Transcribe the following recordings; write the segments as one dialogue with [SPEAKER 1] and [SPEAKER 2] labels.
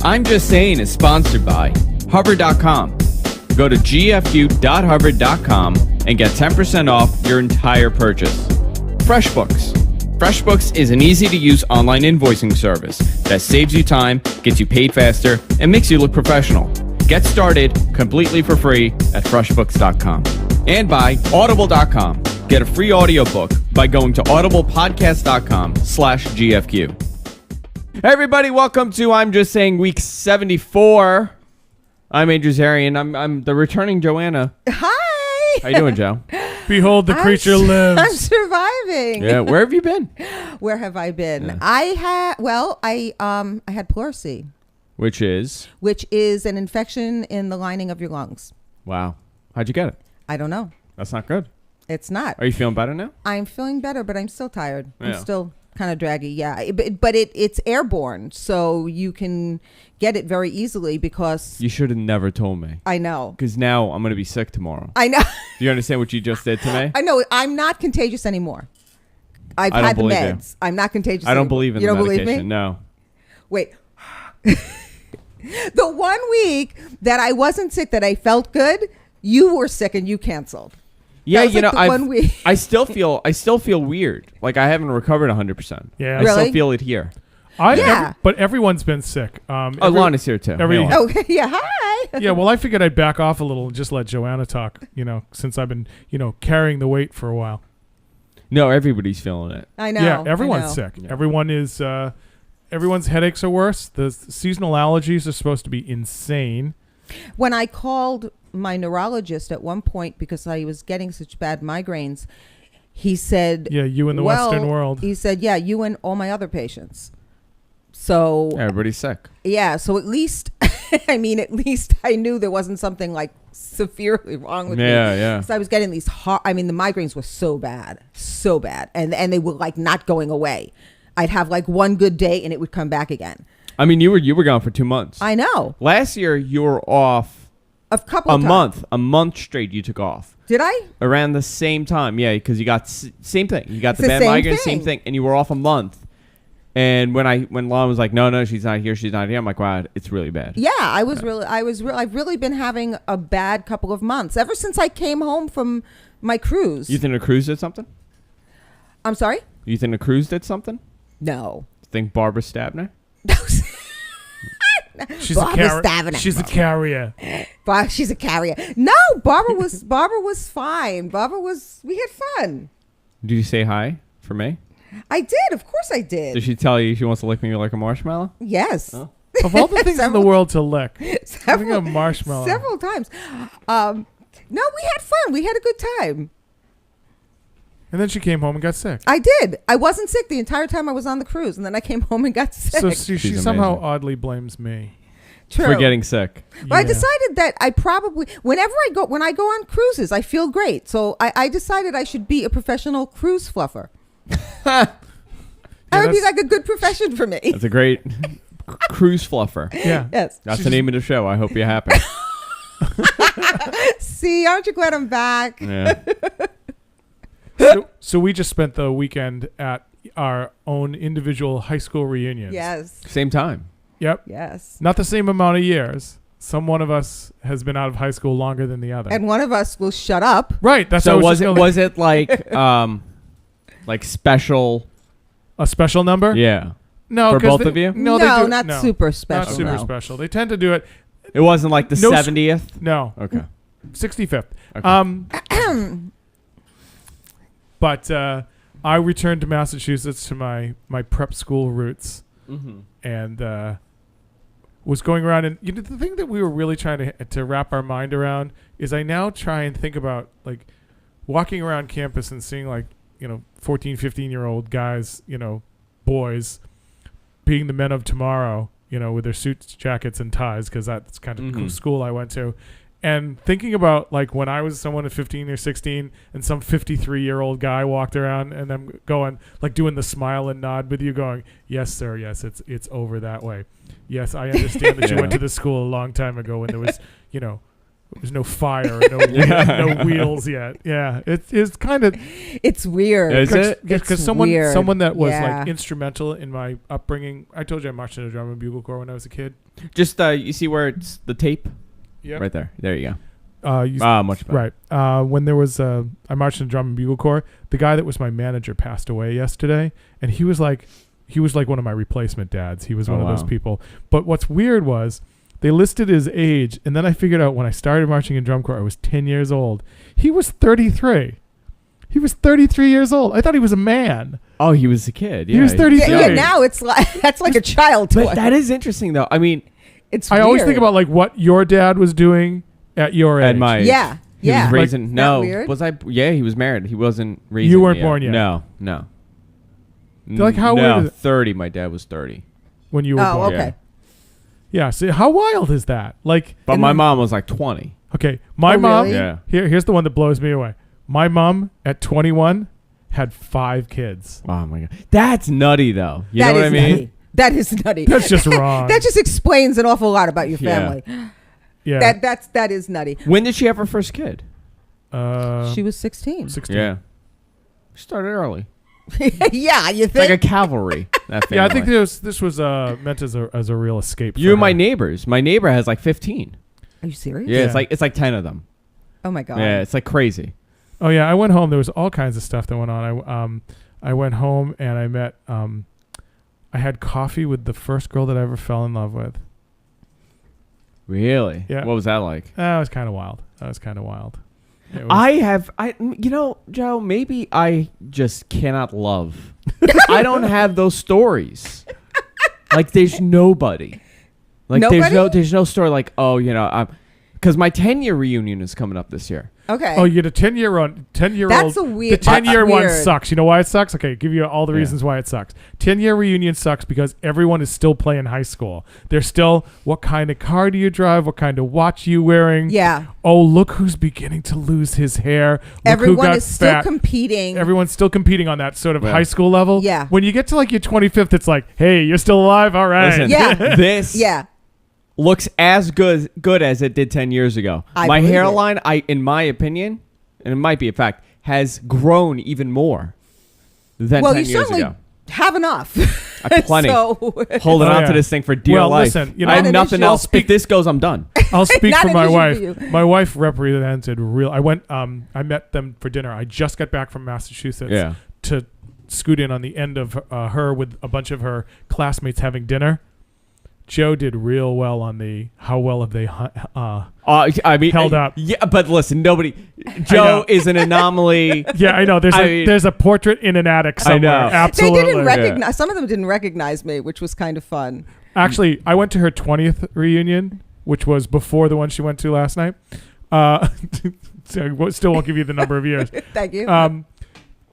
[SPEAKER 1] I'm Just Saying is sponsored by Hover.com. Go to gfu.hover.com and get 10% off your entire purchase. FreshBooks. FreshBooks is an easy-to-use online invoicing service that saves you time, gets you paid faster, and makes you look professional. Get started completely for free at freshbooks.com. And by Audible.com. Get a free audiobook by going to audiblepodcast.com/GFQ. Hey everybody, welcome to I'm Just Saying week 74. I'm Andrew Zarian. I'm the returning Joanna.
[SPEAKER 2] Hi.
[SPEAKER 1] How you doing, Joe?
[SPEAKER 3] Behold, the creature lives.
[SPEAKER 2] I'm surviving.
[SPEAKER 1] Yeah, where have you been?
[SPEAKER 2] Where have I been?
[SPEAKER 1] Yeah.
[SPEAKER 2] I had pleurisy,
[SPEAKER 1] Which is?
[SPEAKER 2] which is an infection in the lining of your lungs.
[SPEAKER 1] Wow. How'd you get it?
[SPEAKER 2] I don't know.
[SPEAKER 1] That's not good.
[SPEAKER 2] It's not.
[SPEAKER 1] Are you feeling better now?
[SPEAKER 2] I'm feeling better, but I'm still tired.
[SPEAKER 1] Yeah.
[SPEAKER 2] I'm still kind of draggy. Yeah, but it's airborne, so you can get it very easily because
[SPEAKER 1] You should have never told me.
[SPEAKER 2] I know.
[SPEAKER 1] Because now I'm going to be sick tomorrow.
[SPEAKER 2] I know.
[SPEAKER 1] Do you understand what you just did to me?
[SPEAKER 2] I know. I'm not contagious anymore. I've
[SPEAKER 1] I don't
[SPEAKER 2] had the
[SPEAKER 1] believe you.
[SPEAKER 2] meds. I'm not contagious.
[SPEAKER 1] I don't
[SPEAKER 2] anymore.
[SPEAKER 1] believe in
[SPEAKER 2] you
[SPEAKER 1] the
[SPEAKER 2] don't
[SPEAKER 1] medication.
[SPEAKER 2] believe me?
[SPEAKER 1] No.
[SPEAKER 2] Wait. The 1 week that I wasn't sick, that I felt good, you were sick and you canceled.
[SPEAKER 1] Yeah,
[SPEAKER 2] was
[SPEAKER 1] you
[SPEAKER 2] like
[SPEAKER 1] know,
[SPEAKER 2] the 1 week.
[SPEAKER 1] I still feel weird. Like I haven't recovered 100%.
[SPEAKER 3] Yeah.
[SPEAKER 1] I
[SPEAKER 2] Really?
[SPEAKER 1] still feel it here.
[SPEAKER 2] Yeah.
[SPEAKER 3] But everyone's been sick.
[SPEAKER 1] Lon is here too.
[SPEAKER 3] every-
[SPEAKER 1] Hey, Lon.
[SPEAKER 2] Okay, yeah, hi.
[SPEAKER 3] Yeah, well, I figured I'd back off a little and just let Joanna talk, since I've been, carrying the weight for a while.
[SPEAKER 1] No, everybody's feeling it.
[SPEAKER 2] I know.
[SPEAKER 3] Yeah, everyone's
[SPEAKER 2] I know.
[SPEAKER 3] sick.
[SPEAKER 1] Yeah.
[SPEAKER 3] Everyone is, everyone's headaches are worse. The seasonal allergies are supposed to be insane.
[SPEAKER 2] When I called my neurologist at one point because I was getting such bad migraines, he said,
[SPEAKER 3] Yeah, you in the Western world.
[SPEAKER 2] He said, yeah, you and all my other patients. So,
[SPEAKER 1] Everybody's sick.
[SPEAKER 2] yeah, so at least, at least I knew there wasn't something like severely wrong with me.
[SPEAKER 1] Yeah.
[SPEAKER 2] So I was getting these the migraines were so bad. And they were like not going away. I'd have like one good day and it would come back again.
[SPEAKER 1] I mean, you were gone for 2 months.
[SPEAKER 2] I know.
[SPEAKER 1] Last year you were off
[SPEAKER 2] A couple of times.
[SPEAKER 1] a month straight. You took off
[SPEAKER 2] Did I?
[SPEAKER 1] around the same time. Yeah, because you got same thing. You got
[SPEAKER 2] It's
[SPEAKER 1] the
[SPEAKER 2] the
[SPEAKER 1] bad
[SPEAKER 2] same
[SPEAKER 1] migraine, same
[SPEAKER 2] thing.
[SPEAKER 1] thing, and you were off a month. And when Lon was like, no, she's not here, I'm like, wow, it's really bad.
[SPEAKER 2] Yeah, I've really been having a bad couple of months ever since I came home from my cruise.
[SPEAKER 1] You think the cruise did something?
[SPEAKER 2] I'm sorry?
[SPEAKER 1] You think the cruise did something?
[SPEAKER 2] No.
[SPEAKER 1] Think Barbara Stabner?
[SPEAKER 3] She's
[SPEAKER 2] Barbara Staviner.
[SPEAKER 3] She's a carrier.
[SPEAKER 2] She's a carrier. No, Barbara was fine. We had fun.
[SPEAKER 1] Did you say hi for me?
[SPEAKER 2] I did. Of course I did.
[SPEAKER 1] Did she tell you she wants to lick me like a marshmallow?
[SPEAKER 2] Yes.
[SPEAKER 1] Oh.
[SPEAKER 3] Of all the things in the world to lick,
[SPEAKER 2] Several,
[SPEAKER 3] a marshmallow.
[SPEAKER 2] Several times. No, we had fun. We had a good time.
[SPEAKER 3] And then she came home and got sick.
[SPEAKER 2] I did. I wasn't sick the entire time I was on the cruise, and then I came home and got sick.
[SPEAKER 3] So she
[SPEAKER 1] She's
[SPEAKER 3] somehow
[SPEAKER 1] amazing.
[SPEAKER 3] oddly blames me.
[SPEAKER 2] True.
[SPEAKER 1] For getting sick.
[SPEAKER 2] But I
[SPEAKER 3] Yeah.
[SPEAKER 2] decided that I probably, when I go on cruises, I feel great. So I decided I should be a professional cruise fluffer. That would be
[SPEAKER 3] that's-
[SPEAKER 2] like a good profession for me.
[SPEAKER 1] That's a great cruise fluffer.
[SPEAKER 3] Yeah.
[SPEAKER 2] Yes.
[SPEAKER 1] That's the name of the show. I hope you're happy.
[SPEAKER 2] See, aren't you glad I'm back?
[SPEAKER 1] Yeah.
[SPEAKER 3] So we just spent the weekend at our own individual high school reunions.
[SPEAKER 2] Yes.
[SPEAKER 1] Same time.
[SPEAKER 3] Yep.
[SPEAKER 2] Yes.
[SPEAKER 3] Not the same amount of years. Some one of us has been out of high school longer than the other.
[SPEAKER 2] And one of us will shut up.
[SPEAKER 3] Right. That's
[SPEAKER 1] So
[SPEAKER 3] what I
[SPEAKER 1] was
[SPEAKER 3] just
[SPEAKER 1] it
[SPEAKER 3] gonna-
[SPEAKER 1] was it like special?
[SPEAKER 3] a special number?
[SPEAKER 1] Yeah.
[SPEAKER 3] No,
[SPEAKER 1] For
[SPEAKER 3] 'cause
[SPEAKER 1] both
[SPEAKER 3] they-
[SPEAKER 1] of you?
[SPEAKER 3] No, they do,
[SPEAKER 2] not
[SPEAKER 3] no.
[SPEAKER 2] super special.
[SPEAKER 3] Not super
[SPEAKER 2] no.
[SPEAKER 3] special. They tend to do it.
[SPEAKER 1] It wasn't like the
[SPEAKER 3] No,
[SPEAKER 1] 70th.
[SPEAKER 3] No.
[SPEAKER 1] Okay.
[SPEAKER 3] 65th.
[SPEAKER 1] Okay.
[SPEAKER 3] But I returned to Massachusetts to my prep school roots,
[SPEAKER 1] Mm-hmm.
[SPEAKER 3] and was going around. And the thing that we were really trying to wrap our mind around is I now try and think about like walking around campus and seeing 14, 15-year-old guys, boys, being the men of tomorrow, with their suits, jackets, and ties, because that's kind of
[SPEAKER 1] Mhm.
[SPEAKER 3] the school I went to. And thinking about like when I was someone at 15 or 16 and some 53-year-old guy walked around and I'm going like doing the smile and nod with you going, yes, sir. Yes, it's over that way. Yes, I understand that you went to this school a long time ago when there was, There's no fire, no wheels yet. Yeah, it's kind of.
[SPEAKER 2] It's weird.
[SPEAKER 1] Is it?
[SPEAKER 3] Because
[SPEAKER 2] weird.
[SPEAKER 3] someone that was
[SPEAKER 2] Yeah.
[SPEAKER 3] like instrumental in my upbringing. I told you I marched in a drum and bugle corps when I was a kid.
[SPEAKER 1] Just you see where it's the tape?
[SPEAKER 3] Yeah.
[SPEAKER 1] Right there. There you go. Much better.
[SPEAKER 3] Right. When there was I marched in the drum and bugle corps, the guy that was my manager passed away yesterday, and he was like one of my replacement dads. He was one of those people. But what's weird was they listed his age, and then I figured out when I started marching in drum corps, I was 10 years old. He was 33. He was 33 years old. I thought he was a man.
[SPEAKER 1] Oh, he was a kid. Yeah.
[SPEAKER 3] He was 33.
[SPEAKER 2] Yeah, now it's like that's like a child toy.
[SPEAKER 1] But that is interesting, though. I mean,
[SPEAKER 2] it's
[SPEAKER 3] I always
[SPEAKER 2] weird.
[SPEAKER 3] think about like what your dad was doing at your age.
[SPEAKER 1] at my age.
[SPEAKER 2] Yeah.
[SPEAKER 1] He
[SPEAKER 2] Yeah.
[SPEAKER 1] was raising.
[SPEAKER 2] Not
[SPEAKER 1] no.
[SPEAKER 2] weird?
[SPEAKER 1] Was I? Yeah, he was married. He wasn't raising.
[SPEAKER 3] You weren't
[SPEAKER 1] me
[SPEAKER 3] born yet.
[SPEAKER 1] No.
[SPEAKER 3] Like, how
[SPEAKER 1] no,
[SPEAKER 3] weird is it?
[SPEAKER 1] 30. My dad was 30.
[SPEAKER 3] When you were
[SPEAKER 2] Oh,
[SPEAKER 3] born.
[SPEAKER 2] okay.
[SPEAKER 3] Yeah. See, how wild is that? Like,
[SPEAKER 1] But my mom was like 20.
[SPEAKER 3] okay, my
[SPEAKER 2] Oh,
[SPEAKER 3] mom.
[SPEAKER 2] really?
[SPEAKER 1] Yeah.
[SPEAKER 3] Here's the one that blows me away. My mom at 21 had 5 kids.
[SPEAKER 1] Oh my god, that's nutty though. You
[SPEAKER 2] That
[SPEAKER 1] know what I
[SPEAKER 2] is
[SPEAKER 1] mean?
[SPEAKER 2] nutty. That is nutty.
[SPEAKER 3] That's just wrong.
[SPEAKER 2] That just explains an awful lot about your
[SPEAKER 1] Yeah.
[SPEAKER 2] family.
[SPEAKER 3] Yeah.
[SPEAKER 2] That is nutty.
[SPEAKER 1] When did she have her first kid?
[SPEAKER 2] She was 16.
[SPEAKER 3] 16.
[SPEAKER 1] Yeah, she started early.
[SPEAKER 2] Yeah, you
[SPEAKER 1] It's like a
[SPEAKER 2] think?
[SPEAKER 1] cavalry. That family.
[SPEAKER 3] Yeah, I think this was meant as a real escape.
[SPEAKER 1] You're
[SPEAKER 3] for
[SPEAKER 1] my
[SPEAKER 3] her.
[SPEAKER 1] neighbors. My neighbor has like 15.
[SPEAKER 2] Are you serious?
[SPEAKER 1] Yeah,
[SPEAKER 3] Yeah.
[SPEAKER 1] it's like 10 of them.
[SPEAKER 2] Oh my god.
[SPEAKER 1] Yeah, it's like crazy.
[SPEAKER 3] Oh yeah, I went home. There was all kinds of stuff that went on. I went home and I met. I had coffee with the first girl that I ever fell in love with.
[SPEAKER 1] Really?
[SPEAKER 3] Yeah.
[SPEAKER 1] What was that like?
[SPEAKER 3] That was kind of wild. It was-
[SPEAKER 1] Joe, maybe I just cannot love. I don't have those stories. Like, there's nobody. Like,
[SPEAKER 2] Nobody?
[SPEAKER 1] there's no story like, oh, because my 10-year reunion is coming up this year.
[SPEAKER 2] Okay.
[SPEAKER 3] Oh, you had a 10-year-old.
[SPEAKER 2] That's a weird.
[SPEAKER 3] The 10-year one
[SPEAKER 2] weird.
[SPEAKER 3] sucks. You know why it sucks? Okay, give you all the
[SPEAKER 1] Yeah.
[SPEAKER 3] reasons why it sucks. 10-year reunion sucks because everyone is still playing high school. They're still, what kind of car do you drive? What kind of watch are you wearing?
[SPEAKER 2] Yeah.
[SPEAKER 3] Oh, look who's beginning to lose his hair. Look who
[SPEAKER 2] Everyone
[SPEAKER 3] got
[SPEAKER 2] is still
[SPEAKER 3] fat.
[SPEAKER 2] competing.
[SPEAKER 3] Everyone's still competing on that sort of
[SPEAKER 1] Yeah.
[SPEAKER 3] high school level.
[SPEAKER 2] Yeah.
[SPEAKER 3] When you get to like your 25th, it's like, hey, you're still alive? All right.
[SPEAKER 1] Listen,
[SPEAKER 2] Yeah.
[SPEAKER 1] this
[SPEAKER 2] Yeah.
[SPEAKER 1] looks as good as it did 10 years ago.
[SPEAKER 2] I
[SPEAKER 1] My
[SPEAKER 2] believe
[SPEAKER 1] hairline, in my opinion, and it might be a fact, has grown even more than
[SPEAKER 2] Well,
[SPEAKER 1] 10
[SPEAKER 2] you
[SPEAKER 1] years
[SPEAKER 2] certainly
[SPEAKER 1] ago.
[SPEAKER 2] have enough.
[SPEAKER 1] Plenty.
[SPEAKER 2] So,
[SPEAKER 1] Holding
[SPEAKER 3] Oh,
[SPEAKER 1] on
[SPEAKER 3] yeah.
[SPEAKER 1] to this thing for dear
[SPEAKER 3] Well,
[SPEAKER 1] life.
[SPEAKER 3] listen,
[SPEAKER 1] I have
[SPEAKER 2] Not an
[SPEAKER 1] nothing
[SPEAKER 2] issue.
[SPEAKER 1] else. If this goes, I'm done.
[SPEAKER 3] I'll speak
[SPEAKER 2] Not
[SPEAKER 3] for
[SPEAKER 2] an
[SPEAKER 3] my
[SPEAKER 2] issue
[SPEAKER 3] wife.
[SPEAKER 2] for you.
[SPEAKER 3] My wife represented real. I went. I met them for dinner. I just got back from Massachusetts
[SPEAKER 1] Yeah.
[SPEAKER 3] to scoot in on the end of her with a bunch of her classmates having dinner. Joe did real well on the how well have they
[SPEAKER 1] I mean,
[SPEAKER 3] held up.
[SPEAKER 1] Yeah, but listen, nobody. Joe is an anomaly.
[SPEAKER 3] Yeah, I know. There's a portrait in an attic somewhere.
[SPEAKER 1] know.
[SPEAKER 2] they
[SPEAKER 3] Absolutely.
[SPEAKER 2] didn't recognize. Some of them didn't recognize me, which was kind of fun.
[SPEAKER 3] Actually, I went to her 20th reunion, which was before the one she went to last night. So I still won't give you the number of years.
[SPEAKER 2] Thank you.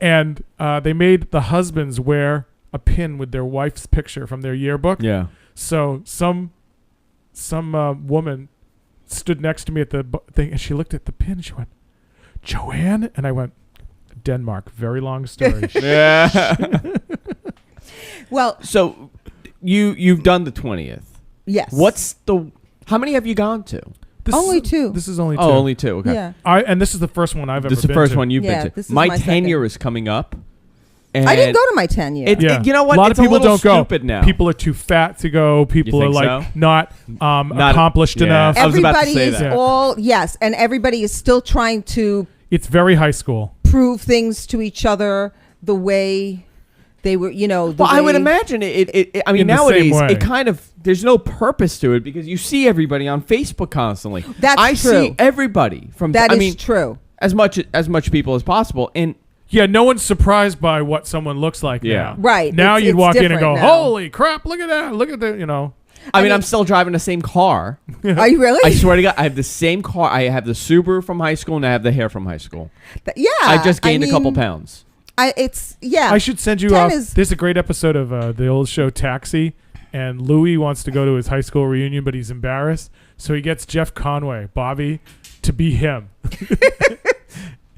[SPEAKER 3] And they made the husbands wear a pin with their wife's picture from their yearbook.
[SPEAKER 1] Yeah.
[SPEAKER 3] So some woman stood next to me at the thing, and she looked at the pin, and she went, "Joanne?" And I went, "Denmark." Very long story.
[SPEAKER 1] Yeah.
[SPEAKER 2] Well,
[SPEAKER 1] So, you've done the 20th.
[SPEAKER 2] yes.
[SPEAKER 1] How many have you gone to?
[SPEAKER 3] This
[SPEAKER 2] Only
[SPEAKER 3] is,
[SPEAKER 2] 2.
[SPEAKER 3] This is only 2.
[SPEAKER 1] Oh, only 2. Okay.
[SPEAKER 2] Yeah.
[SPEAKER 3] And this is the first one I've ever been
[SPEAKER 1] This is the first
[SPEAKER 3] to.
[SPEAKER 1] one you've
[SPEAKER 2] Yeah,
[SPEAKER 1] been to.
[SPEAKER 2] this is
[SPEAKER 1] My
[SPEAKER 2] my
[SPEAKER 1] 10-year is coming up. And
[SPEAKER 2] I didn't go to my 10 year.
[SPEAKER 1] It- you know what?
[SPEAKER 3] A lot
[SPEAKER 1] It's
[SPEAKER 3] of
[SPEAKER 1] a
[SPEAKER 3] people
[SPEAKER 1] little
[SPEAKER 3] don't go.
[SPEAKER 1] stupid now.
[SPEAKER 3] People are too fat to go. People are
[SPEAKER 1] think
[SPEAKER 3] like
[SPEAKER 1] so?
[SPEAKER 3] not accomplished
[SPEAKER 1] yeah.
[SPEAKER 3] enough.
[SPEAKER 1] I was about to
[SPEAKER 2] Everybody
[SPEAKER 1] say
[SPEAKER 2] is
[SPEAKER 1] that.
[SPEAKER 2] all yes, and everybody is still trying to
[SPEAKER 3] It's very high school.
[SPEAKER 2] prove things to each other the way they were. The
[SPEAKER 1] Well, I would
[SPEAKER 2] way-
[SPEAKER 1] imagine it. I mean,
[SPEAKER 3] In the
[SPEAKER 1] nowadays
[SPEAKER 3] same way.
[SPEAKER 1] it kind of there's no purpose to it because you see everybody on Facebook constantly.
[SPEAKER 2] That's
[SPEAKER 1] I
[SPEAKER 2] true.
[SPEAKER 1] see everybody from.
[SPEAKER 2] That
[SPEAKER 1] I
[SPEAKER 2] is
[SPEAKER 1] mean,
[SPEAKER 2] true.
[SPEAKER 1] as much people as possible, and
[SPEAKER 3] Yeah, no one's surprised by what someone looks like
[SPEAKER 1] Yeah.
[SPEAKER 3] now.
[SPEAKER 2] Right.
[SPEAKER 3] Now
[SPEAKER 2] It's-
[SPEAKER 3] you'd
[SPEAKER 2] it's
[SPEAKER 3] walk in and
[SPEAKER 2] different
[SPEAKER 3] go,
[SPEAKER 2] now.
[SPEAKER 3] "Holy crap, look at that. Look at the,
[SPEAKER 1] I mean,
[SPEAKER 2] mean-
[SPEAKER 1] I'm still driving the same car.
[SPEAKER 2] Are you really?
[SPEAKER 1] I swear to God, I have the same car. I have the Subaru from high school, and I have the hair from high school.
[SPEAKER 2] Yeah.
[SPEAKER 1] I just gained a couple
[SPEAKER 2] mean,
[SPEAKER 1] pounds.
[SPEAKER 3] I should send you
[SPEAKER 2] 10
[SPEAKER 3] off.
[SPEAKER 2] is-
[SPEAKER 3] There's a great episode of the old show Taxi, and Louis wants to go to his high school reunion, but he's embarrassed. So he gets Jeff Conway, Bobby, to be him.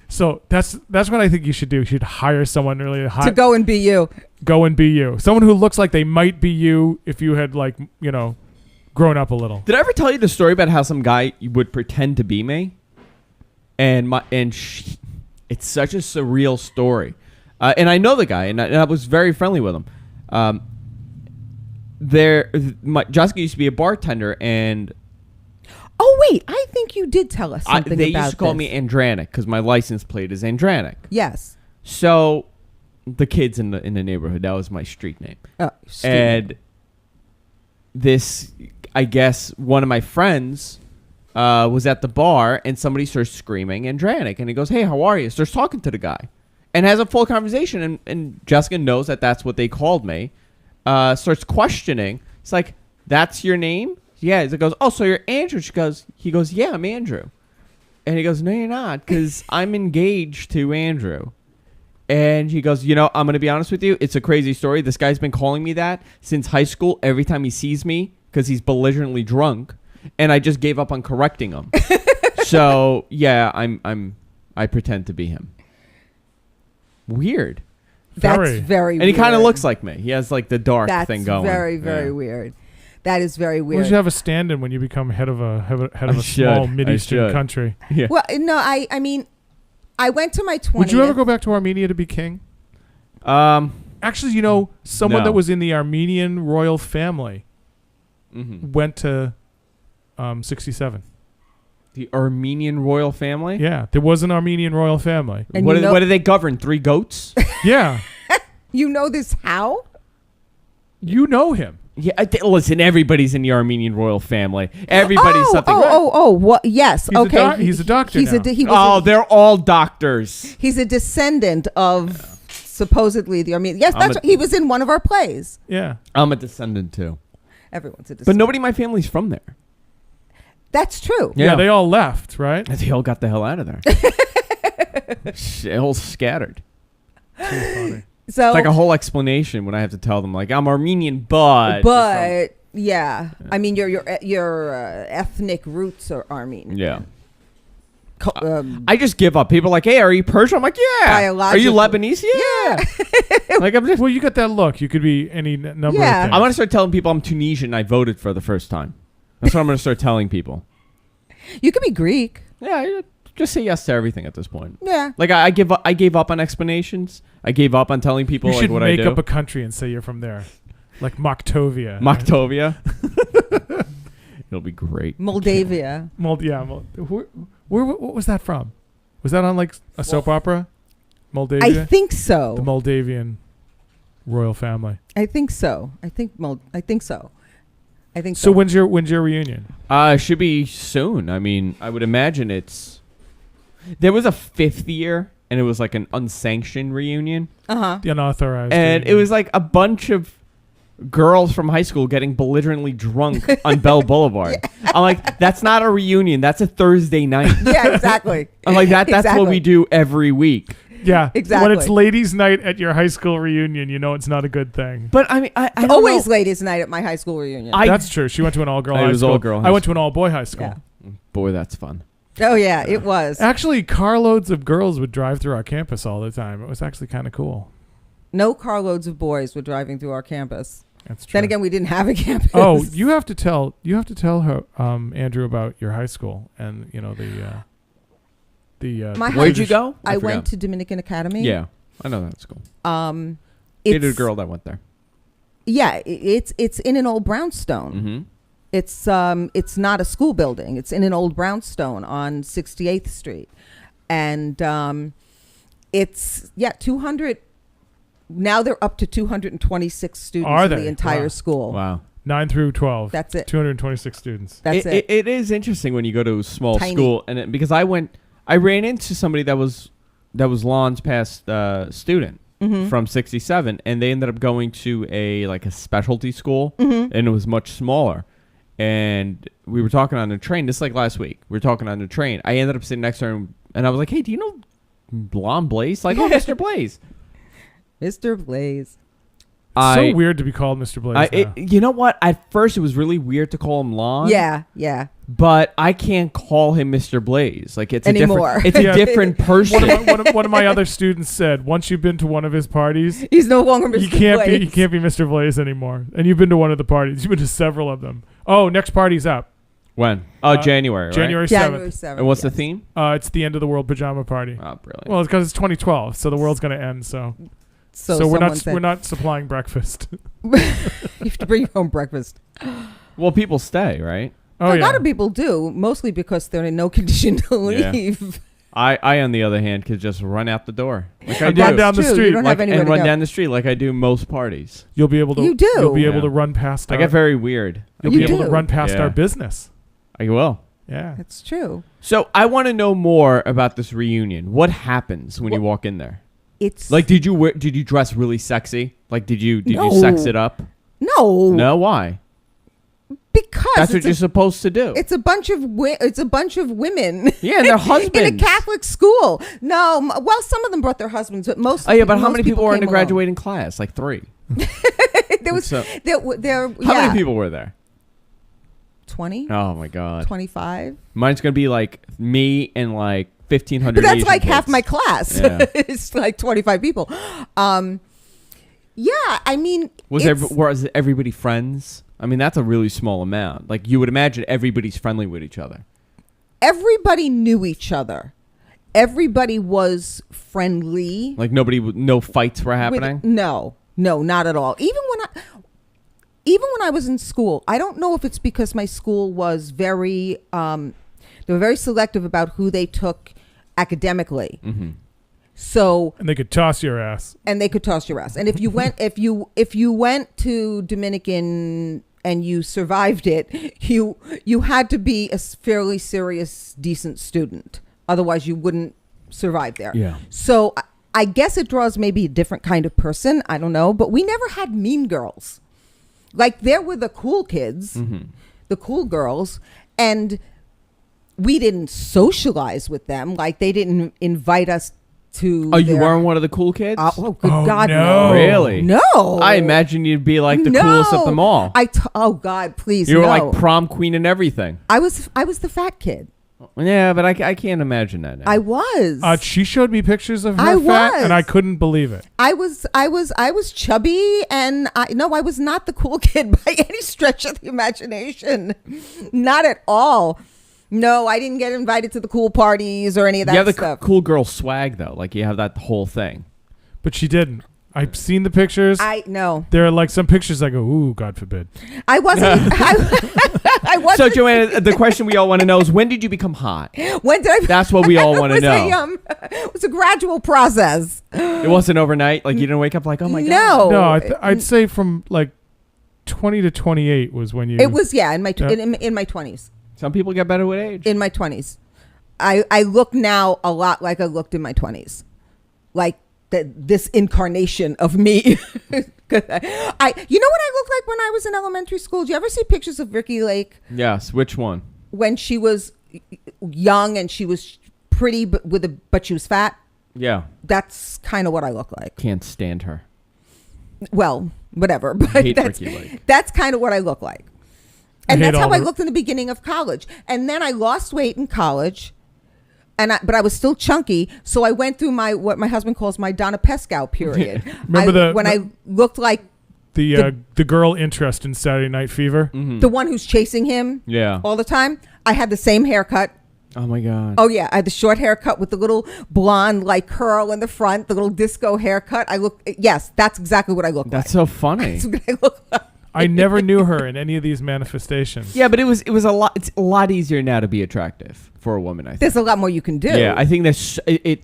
[SPEAKER 3] So that's what I think you should do. You should hire someone really
[SPEAKER 2] to go and be you.
[SPEAKER 3] go and be you. Someone who looks like they might be you if you had grown up a little.
[SPEAKER 1] Did I ever tell you the story about how some guy would pretend to be me? It's such a surreal story. And I know the guy, and I was very friendly with him. Jessica used to be a bartender, and
[SPEAKER 2] Oh wait, I think you did tell us something
[SPEAKER 1] they
[SPEAKER 2] about
[SPEAKER 1] used to call
[SPEAKER 2] this.
[SPEAKER 1] me Andranik because my license plate is Andranik.
[SPEAKER 2] Yes.
[SPEAKER 1] So the kids in the neighborhood, that was my street name. And this, I guess, one of my friends was at the bar, and somebody starts screaming Andranik, and he goes, "Hey, how are you?" Starts talking to the guy, and has a full conversation, and Jessica knows that that's what they called me. Starts questioning. It's like, "That's your name?" Yeah. He goes, "Oh, so you're Andrew?" He goes, "Yeah, I'm Andrew." And he goes, "No, you're not, because I'm engaged to Andrew." And he goes, "I'm going to be honest with you. It's a crazy story. This guy's been calling me that since high school every time he sees me because he's belligerently drunk. And I just gave up on correcting him." So, yeah, I pretend to be him. Weird.
[SPEAKER 2] That's
[SPEAKER 3] Very.
[SPEAKER 2] very weird.
[SPEAKER 1] And he kind of looks like me. He has like the dark
[SPEAKER 2] That's
[SPEAKER 1] thing going.
[SPEAKER 2] very, very
[SPEAKER 1] Yeah.
[SPEAKER 2] weird. That is very
[SPEAKER 3] Why
[SPEAKER 2] weird.
[SPEAKER 3] should you have a stand-in when you become head of a small
[SPEAKER 1] should.
[SPEAKER 3] Mideastern country?
[SPEAKER 1] Yeah.
[SPEAKER 2] Well, no, I mean, I went to my 20th.
[SPEAKER 3] Would you ever go back to Armenia to be king? Actually, someone
[SPEAKER 1] No.
[SPEAKER 3] that was in the Armenian royal family
[SPEAKER 1] Mhm.
[SPEAKER 3] went to 67.
[SPEAKER 1] The Armenian royal family?
[SPEAKER 3] Yeah, there was an Armenian royal family.
[SPEAKER 2] And
[SPEAKER 1] What,
[SPEAKER 2] you know-
[SPEAKER 1] what do they govern? 3 goats?
[SPEAKER 3] Yeah,
[SPEAKER 2] You know this how?
[SPEAKER 3] you know him.
[SPEAKER 1] Yeah, listen, everybody's in the Armenian royal family. Everybody's something.
[SPEAKER 2] What? Yes.
[SPEAKER 3] He's
[SPEAKER 2] okay.
[SPEAKER 3] he's a doctor
[SPEAKER 2] He's
[SPEAKER 3] now.
[SPEAKER 2] he was
[SPEAKER 1] They're all doctors.
[SPEAKER 2] he's a descendant of supposedly the Armenian. Yes, that's right. He was in one of our plays.
[SPEAKER 3] Yeah.
[SPEAKER 1] I'm a descendant too.
[SPEAKER 2] Everyone's a descendant.
[SPEAKER 1] But nobody in my family's from there.
[SPEAKER 2] That's true.
[SPEAKER 3] Yeah, they all left, right?
[SPEAKER 1] They all got the hell out of there. They all scattered.
[SPEAKER 3] Too funny.
[SPEAKER 2] So,
[SPEAKER 1] It's like a whole explanation when I have to tell them, like, I'm Armenian, but
[SPEAKER 2] yeah, I mean your ethnic roots are Armenian.
[SPEAKER 1] yeah.
[SPEAKER 2] I
[SPEAKER 1] I just give up. People are like, "Hey, are you Persian?" I'm like, "Yeah." Are you Lebanese? Yeah. Like I'm just.
[SPEAKER 3] Well, you got that look. You could be any number of
[SPEAKER 2] Yeah.
[SPEAKER 3] things.
[SPEAKER 1] I'm gonna start telling people I'm Tunisian. I voted for the first time. That's what I'm gonna start telling people.
[SPEAKER 2] You could be Greek.
[SPEAKER 1] Yeah, just say yes to everything at this point.
[SPEAKER 2] Yeah.
[SPEAKER 1] Like I give up. I gave up on explanations. I gave up on telling people
[SPEAKER 3] You
[SPEAKER 1] like
[SPEAKER 3] should
[SPEAKER 1] what
[SPEAKER 3] make
[SPEAKER 1] I do.
[SPEAKER 3] up a country and say you're from there, like Moktovia.
[SPEAKER 1] Moktovia. It'll be great.
[SPEAKER 2] Moldavia.
[SPEAKER 3] What was that from? Was that on like a soap opera? Moldavia.
[SPEAKER 2] I think so.
[SPEAKER 3] The Moldavian royal family.
[SPEAKER 2] I think so. I think so.
[SPEAKER 3] So when's your reunion?
[SPEAKER 1] Should be soon. I mean, I would imagine there was a 5th year, and it was like an unsanctioned reunion.
[SPEAKER 3] The unauthorized.
[SPEAKER 1] And
[SPEAKER 3] reunion.
[SPEAKER 1] it was like a bunch of girls from high school getting belligerently drunk on Bell Boulevard. I'm like, that's not a reunion. That's a Thursday night.
[SPEAKER 2] Yeah, exactly.
[SPEAKER 1] I'm like, that's
[SPEAKER 2] Exactly.
[SPEAKER 1] what we do every week.
[SPEAKER 3] Yeah,
[SPEAKER 2] Exactly.
[SPEAKER 3] When it's ladies' night at your high school reunion, you know it's not a good thing.
[SPEAKER 1] But I mean, I don't
[SPEAKER 2] Always
[SPEAKER 1] know.
[SPEAKER 2] ladies' night at my high school reunion.
[SPEAKER 3] That's true. She went to an all-girl
[SPEAKER 1] It
[SPEAKER 3] high
[SPEAKER 1] was
[SPEAKER 3] school.
[SPEAKER 1] all-girl high
[SPEAKER 3] I went to
[SPEAKER 1] school.
[SPEAKER 3] an all-boy high school.
[SPEAKER 2] Yeah.
[SPEAKER 1] Boy, that's fun.
[SPEAKER 2] Oh yeah, it was.
[SPEAKER 3] Actually, carloads of girls would drive through our campus all the time. It was actually kind of cool.
[SPEAKER 2] No carloads of boys were driving through our campus.
[SPEAKER 3] That's true.
[SPEAKER 2] Then again, we didn't have a campus.
[SPEAKER 3] Oh, you have to tell her, Andrew, about your high school and
[SPEAKER 2] My
[SPEAKER 1] Where'd you go?
[SPEAKER 2] I
[SPEAKER 1] forgot.
[SPEAKER 2] went to Dominican Academy.
[SPEAKER 1] Yeah, I know that school.
[SPEAKER 2] It's
[SPEAKER 1] Dated a girl that went there.
[SPEAKER 2] Yeah, it's in an old brownstone.
[SPEAKER 1] Mm-hmm.
[SPEAKER 2] It's not a school building. It's in an old brownstone on 68th Street, and it's 200. Now they're up to 226 students
[SPEAKER 3] Are
[SPEAKER 2] in
[SPEAKER 3] they?
[SPEAKER 2] the entire
[SPEAKER 3] Wow.
[SPEAKER 2] school.
[SPEAKER 1] Wow.
[SPEAKER 3] 9 through 12.
[SPEAKER 2] That's it.
[SPEAKER 3] 226 students.
[SPEAKER 2] That's it.
[SPEAKER 1] It is interesting when you go to a small
[SPEAKER 2] Tiny.
[SPEAKER 1] school, and because I ran into somebody that was Lon's past student
[SPEAKER 2] Mm-hmm.
[SPEAKER 1] from 67, and they ended up going to a specialty school,
[SPEAKER 2] Mm-hmm.
[SPEAKER 1] and it was much smaller. And we were talking on the train. This is like last week. We were talking on the train. I ended up sitting next to him, and I was like, "Hey, do you know Lon Blaze?" Like, "Oh, Mr. Blaze."
[SPEAKER 2] Mr. Blaze.
[SPEAKER 3] So weird to be called Mr. Blaze now.
[SPEAKER 1] You know what? At first, it was really weird to call him Lon.
[SPEAKER 2] Yeah, yeah.
[SPEAKER 1] but I can't call him Mr. Blaze. Like it's
[SPEAKER 2] Anymore.
[SPEAKER 1] a different person.
[SPEAKER 3] One of my other students said once you've been to one of his parties,
[SPEAKER 2] He's no longer Mr.
[SPEAKER 3] you can't
[SPEAKER 2] Blaze.
[SPEAKER 3] be Mr. Blaze anymore. And you've been to one of the parties. You've been to several of them. Oh, next party's up.
[SPEAKER 1] When? Oh, January. Right?
[SPEAKER 3] January
[SPEAKER 2] January
[SPEAKER 3] 7th.
[SPEAKER 2] 7th.
[SPEAKER 1] And what's the
[SPEAKER 2] yes.
[SPEAKER 1] theme?
[SPEAKER 3] It's the end of the world pajama party.
[SPEAKER 1] Oh, brilliant.
[SPEAKER 3] Well, it's because it's 2012, so the world's going to end. So
[SPEAKER 2] So
[SPEAKER 3] we're not supplying breakfast.
[SPEAKER 2] You have to bring your own breakfast.
[SPEAKER 1] Well, people stay, right?
[SPEAKER 3] Oh
[SPEAKER 2] A
[SPEAKER 3] yeah.
[SPEAKER 2] lot of people do, mostly because they're in no condition to
[SPEAKER 1] Yeah.
[SPEAKER 2] leave.
[SPEAKER 1] I on the other hand, could just run out the door like I
[SPEAKER 3] And
[SPEAKER 1] do.
[SPEAKER 3] run down the
[SPEAKER 2] True, you
[SPEAKER 3] street.
[SPEAKER 2] don't have anywhere
[SPEAKER 1] and
[SPEAKER 2] to
[SPEAKER 1] run
[SPEAKER 2] go.
[SPEAKER 1] down the street like I do most parties.
[SPEAKER 3] You'll be able to.
[SPEAKER 2] You do.
[SPEAKER 3] You'll be able
[SPEAKER 1] Yeah.
[SPEAKER 3] to run past.
[SPEAKER 1] I get very weird.
[SPEAKER 3] You'll
[SPEAKER 2] You
[SPEAKER 3] be able
[SPEAKER 2] do.
[SPEAKER 3] to run past
[SPEAKER 1] Yeah.
[SPEAKER 3] our business.
[SPEAKER 1] I will.
[SPEAKER 3] Yeah.
[SPEAKER 2] That's true.
[SPEAKER 1] So I want to know more about this reunion. What happens when you walk in there?
[SPEAKER 2] It's
[SPEAKER 1] Like, did you dress really sexy? Like, did you
[SPEAKER 2] No.
[SPEAKER 1] sex it up?
[SPEAKER 2] no,
[SPEAKER 1] No, why?
[SPEAKER 2] because
[SPEAKER 1] That's what
[SPEAKER 2] it's
[SPEAKER 1] you're supposed to do.
[SPEAKER 2] it's a bunch of women.
[SPEAKER 1] Yeah, and their husbands.
[SPEAKER 2] in a Catholic school. No, well, some of them brought their husbands, but most.
[SPEAKER 1] Oh yeah, but how
[SPEAKER 2] most
[SPEAKER 1] many people were in the
[SPEAKER 2] came alone.
[SPEAKER 1] graduating class? Like 3.
[SPEAKER 2] There was
[SPEAKER 1] So-
[SPEAKER 2] there.
[SPEAKER 1] How many people were there?
[SPEAKER 2] 20,
[SPEAKER 1] Oh my god.
[SPEAKER 2] 25.
[SPEAKER 1] Mine's gonna be like me and like 1,500.
[SPEAKER 2] But that's
[SPEAKER 1] Asian
[SPEAKER 2] like half
[SPEAKER 1] kids.
[SPEAKER 2] my class.
[SPEAKER 1] Yeah.
[SPEAKER 2] It's like 25 people. Yeah, I mean,
[SPEAKER 1] Was everybody friends? I mean, that's a really small amount. Like you would imagine, everybody's friendly with each other.
[SPEAKER 2] everybody knew each other. Everybody was friendly.
[SPEAKER 1] Like no fights were
[SPEAKER 2] with-
[SPEAKER 1] happening.
[SPEAKER 2] no, not at all. Even when I was in school, I don't know if it's because my school was very, they were very selective about who they took academically.
[SPEAKER 1] Mm-hmm.
[SPEAKER 2] So,
[SPEAKER 3] And they could toss your ass.
[SPEAKER 2] and they could toss your ass. And if you went, if you went to Dominican and you survived it, you had to be a fairly serious, decent student. Otherwise, you wouldn't survive there.
[SPEAKER 1] Yeah.
[SPEAKER 2] So I guess it draws maybe a different kind of person. I don't know. But we never had mean girls. Like there were the cool kids, the cool girls, and we didn't socialize with them. Like they didn't invite us to.
[SPEAKER 1] Oh, you weren't one of the cool kids?
[SPEAKER 2] Oh, good
[SPEAKER 3] Oh,
[SPEAKER 2] God,
[SPEAKER 3] no.
[SPEAKER 2] no!
[SPEAKER 1] Really?
[SPEAKER 2] No.
[SPEAKER 1] I imagine you'd be like the
[SPEAKER 2] No.
[SPEAKER 1] coolest at them all.
[SPEAKER 2] Oh God, please!
[SPEAKER 1] You were
[SPEAKER 2] no.
[SPEAKER 1] like prom queen and everything.
[SPEAKER 2] I was the fat kid.
[SPEAKER 1] Yeah, but I can't imagine that now.
[SPEAKER 2] I was.
[SPEAKER 3] She showed me pictures of her
[SPEAKER 2] I
[SPEAKER 3] fat,
[SPEAKER 2] was.
[SPEAKER 3] and I couldn't believe it.
[SPEAKER 2] I was chubby, and I was not the cool kid by any stretch of the imagination. Not at all. No, I didn't get invited to the cool parties or any of that
[SPEAKER 1] you have the
[SPEAKER 2] stuff.
[SPEAKER 1] cool girl swag though. Like you have that whole thing.
[SPEAKER 3] But she didn't. I've seen the pictures.
[SPEAKER 2] No.
[SPEAKER 3] There are like some pictures I go, ooh, God forbid.
[SPEAKER 2] I wasn't. I wasn't.
[SPEAKER 1] So Joanna, the question we all want to know is when did you become hot?
[SPEAKER 2] When did I?
[SPEAKER 1] That's what we all want to know.
[SPEAKER 2] It was a gradual process.
[SPEAKER 1] It wasn't overnight. Like you didn't wake up like, oh my god.
[SPEAKER 2] No.
[SPEAKER 3] No, I'd say from like 20 to 28 was when you.
[SPEAKER 2] It was in my
[SPEAKER 3] Yeah.
[SPEAKER 2] in my 20s.
[SPEAKER 1] Some people get better with age.
[SPEAKER 2] In my 20s, I look now a lot like I looked in my 20s, like this incarnation of me. You know what I looked like when I was in elementary school? Did you ever see pictures of Ricky Lake
[SPEAKER 1] Yes. Which one?
[SPEAKER 2] when she was young and she was pretty but she was fat?
[SPEAKER 1] Yeah.
[SPEAKER 2] That's kind of what I look like.
[SPEAKER 1] Can't stand her.
[SPEAKER 2] Well, whatever, but
[SPEAKER 1] hate
[SPEAKER 2] that's
[SPEAKER 1] Ricky Lake.
[SPEAKER 2] that's kind of what I look like. And
[SPEAKER 3] hate
[SPEAKER 2] that's how
[SPEAKER 3] all
[SPEAKER 2] I
[SPEAKER 3] the-
[SPEAKER 2] looked in the beginning of college. And then I lost weight in college, but I was still chunky. So I went through what my husband calls my Donna Pescow period.
[SPEAKER 3] Remember
[SPEAKER 2] when I looked like
[SPEAKER 3] the girl interest in Saturday Night Fever.
[SPEAKER 1] Mm-hmm.
[SPEAKER 2] the one who's chasing him
[SPEAKER 1] Yeah.
[SPEAKER 2] all the time. I had the same haircut.
[SPEAKER 1] Oh my god.
[SPEAKER 2] Oh yeah, I had the short haircut with the little blonde like curl in the front, the little disco haircut. Yes, that's exactly what I look
[SPEAKER 1] That's
[SPEAKER 2] like.
[SPEAKER 1] so funny.
[SPEAKER 2] That's what I look like.
[SPEAKER 3] I never knew her in any of these manifestations.
[SPEAKER 1] Yeah, but it was a lot. It's a lot easier now to be attractive for a woman. I think.
[SPEAKER 2] There's a lot more you can do.
[SPEAKER 1] Yeah, I think that's it.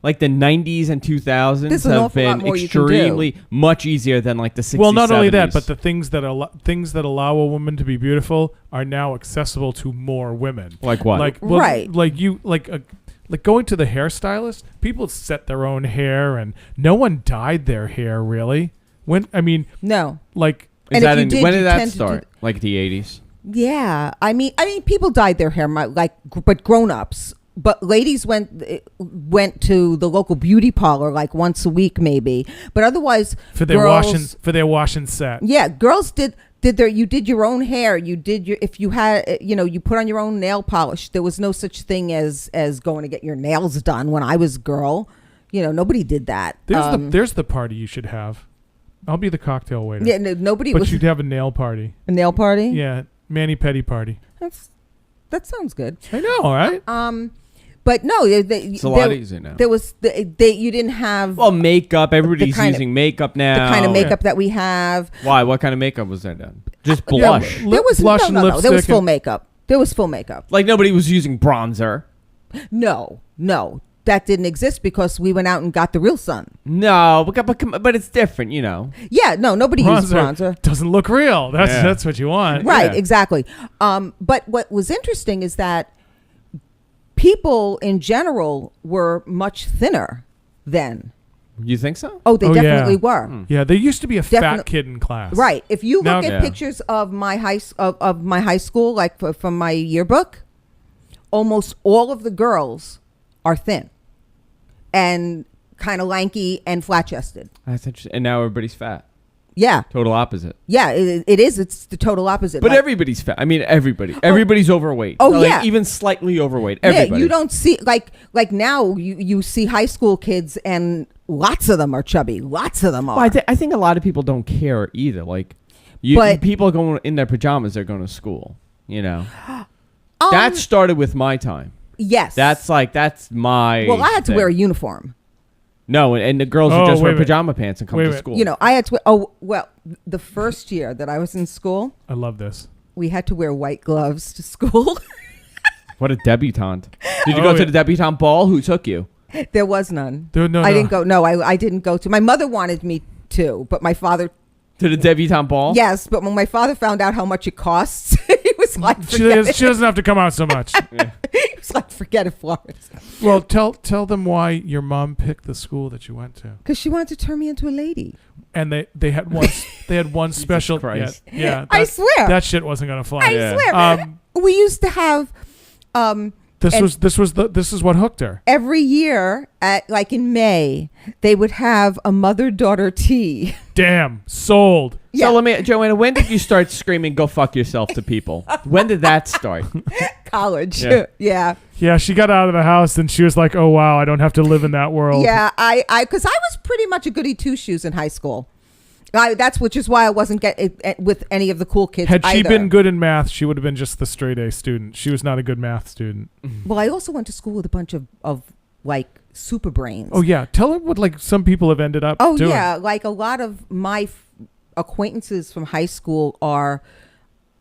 [SPEAKER 1] Like the 90s and 2000s
[SPEAKER 2] There's an
[SPEAKER 1] have
[SPEAKER 2] awful lot
[SPEAKER 1] been
[SPEAKER 2] more you can do.
[SPEAKER 1] extremely much easier than like the 60s.
[SPEAKER 3] Well, not only
[SPEAKER 1] 70s.
[SPEAKER 3] that, but the things that allow a woman to be beautiful are now accessible to more women.
[SPEAKER 1] Like what?
[SPEAKER 2] Right.
[SPEAKER 3] Like going to the hairstylist. People set their own hair, and no one dyed their hair really.
[SPEAKER 2] No.
[SPEAKER 3] Like
[SPEAKER 1] Is
[SPEAKER 2] and if
[SPEAKER 1] that
[SPEAKER 2] you did,
[SPEAKER 1] when
[SPEAKER 2] you
[SPEAKER 1] did that
[SPEAKER 2] tend to do-
[SPEAKER 1] start? Like the 80s.
[SPEAKER 2] Yeah, I mean, people dyed their hair, but grown-ups but ladies went to the local beauty parlor like once a week maybe, but otherwise
[SPEAKER 3] for their washing set.
[SPEAKER 2] Yeah, girls did you did your own hair, you did your, if you had, you put on your own nail polish. There was no such thing as going to get your nails done when I was a girl. Nobody did that.
[SPEAKER 3] There's the party you should have. I'll be the cocktail waiter.
[SPEAKER 2] Yeah, nobody.
[SPEAKER 3] But you'd have a nail party.
[SPEAKER 2] A nail party?
[SPEAKER 3] Yeah, mani-pedi party.
[SPEAKER 2] That sounds good.
[SPEAKER 3] I know, all right?
[SPEAKER 2] But no,
[SPEAKER 1] it's a lot easier now.
[SPEAKER 2] There was you didn't have
[SPEAKER 1] makeup. Everybody's using makeup now.
[SPEAKER 2] The kind of makeup that we have.
[SPEAKER 1] Why? What kind of makeup was there then? Just blush.
[SPEAKER 2] There was
[SPEAKER 3] blush and lipstick.
[SPEAKER 2] There was full makeup. There was full makeup.
[SPEAKER 1] Like nobody was using bronzer.
[SPEAKER 2] No, that didn't exist because we went out and got the real sun.
[SPEAKER 1] No, but it's different,
[SPEAKER 2] Yeah, no, nobody used bronzer.
[SPEAKER 3] Doesn't look real. That's what you want.
[SPEAKER 2] Right,
[SPEAKER 1] yeah.
[SPEAKER 2] Exactly. But what was interesting is that people in general were much thinner then.
[SPEAKER 1] You think so?
[SPEAKER 2] Oh, they definitely were.
[SPEAKER 3] Yeah, there used to be a fat kid in class.
[SPEAKER 2] Right. If you look at pictures of my high school, like from my yearbook, almost all of the girls are thin and kind of lanky and flat-chested.
[SPEAKER 1] That's interesting. And now everybody's fat.
[SPEAKER 2] Yeah.
[SPEAKER 1] Total opposite.
[SPEAKER 2] Yeah, it is. It's the total opposite.
[SPEAKER 1] But everybody's fat. I mean, everybody. Everybody's overweight.
[SPEAKER 2] Oh, yeah.
[SPEAKER 1] Even slightly overweight. Everybody.
[SPEAKER 2] Yeah, you don't see, like now you see high school kids and lots of them are chubby. Lots of them are.
[SPEAKER 1] Well, I think a lot of people don't care either. Like, people going in their pajamas, they're going to school, That started with my time.
[SPEAKER 2] Yes.
[SPEAKER 1] That's my
[SPEAKER 2] Well, I had to
[SPEAKER 1] thing.
[SPEAKER 2] wear a uniform.
[SPEAKER 1] No, and the girls would just wear pajama pants and come to school.
[SPEAKER 2] I had to the first year that I was in school,
[SPEAKER 3] I love this.
[SPEAKER 2] we had to wear white gloves to school.
[SPEAKER 1] What a debutante. Did you go to the debutante ball? Who took you?
[SPEAKER 2] There was none.
[SPEAKER 3] I
[SPEAKER 2] didn't go. No, I didn't go to. My mother wanted me to, but my father...
[SPEAKER 1] To the debutante ball?
[SPEAKER 2] Yes, but when my father found out how much it costs, he was like,
[SPEAKER 3] she doesn't have to come out so much.
[SPEAKER 2] He was like, forget it, Florence.
[SPEAKER 3] Well, tell them why your mom picked the school that you went to.
[SPEAKER 2] Because she wanted to turn me into a lady.
[SPEAKER 3] And they had one special...
[SPEAKER 1] Christ.
[SPEAKER 3] Yeah,
[SPEAKER 2] I swear.
[SPEAKER 3] That shit wasn't going to fly.
[SPEAKER 2] I swear. We used to have...
[SPEAKER 3] This is what hooked her.
[SPEAKER 2] Every year, in May, they would have a mother-daughter tea.
[SPEAKER 3] Damn, sold.
[SPEAKER 2] Yeah.
[SPEAKER 1] So Joanna, when did you start screaming, go fuck yourself to people? When did that start?
[SPEAKER 2] College.
[SPEAKER 1] Yeah.
[SPEAKER 2] Yeah.
[SPEAKER 3] Yeah, she got out of the house and she was like, oh, wow, I don't have to live in that world.
[SPEAKER 2] Yeah, because I was pretty much a goody two-shoes in high school. Which is why I wasn't getting with any of the cool kids.
[SPEAKER 3] Had she
[SPEAKER 2] either.
[SPEAKER 3] been good in math, she would have been just the straight A student. She was not a good math student.
[SPEAKER 2] Well, I also went to school with a bunch of super brains.
[SPEAKER 3] Oh yeah, tell her what some people have ended up doing. Oh
[SPEAKER 2] yeah, a lot of my acquaintances from high school are,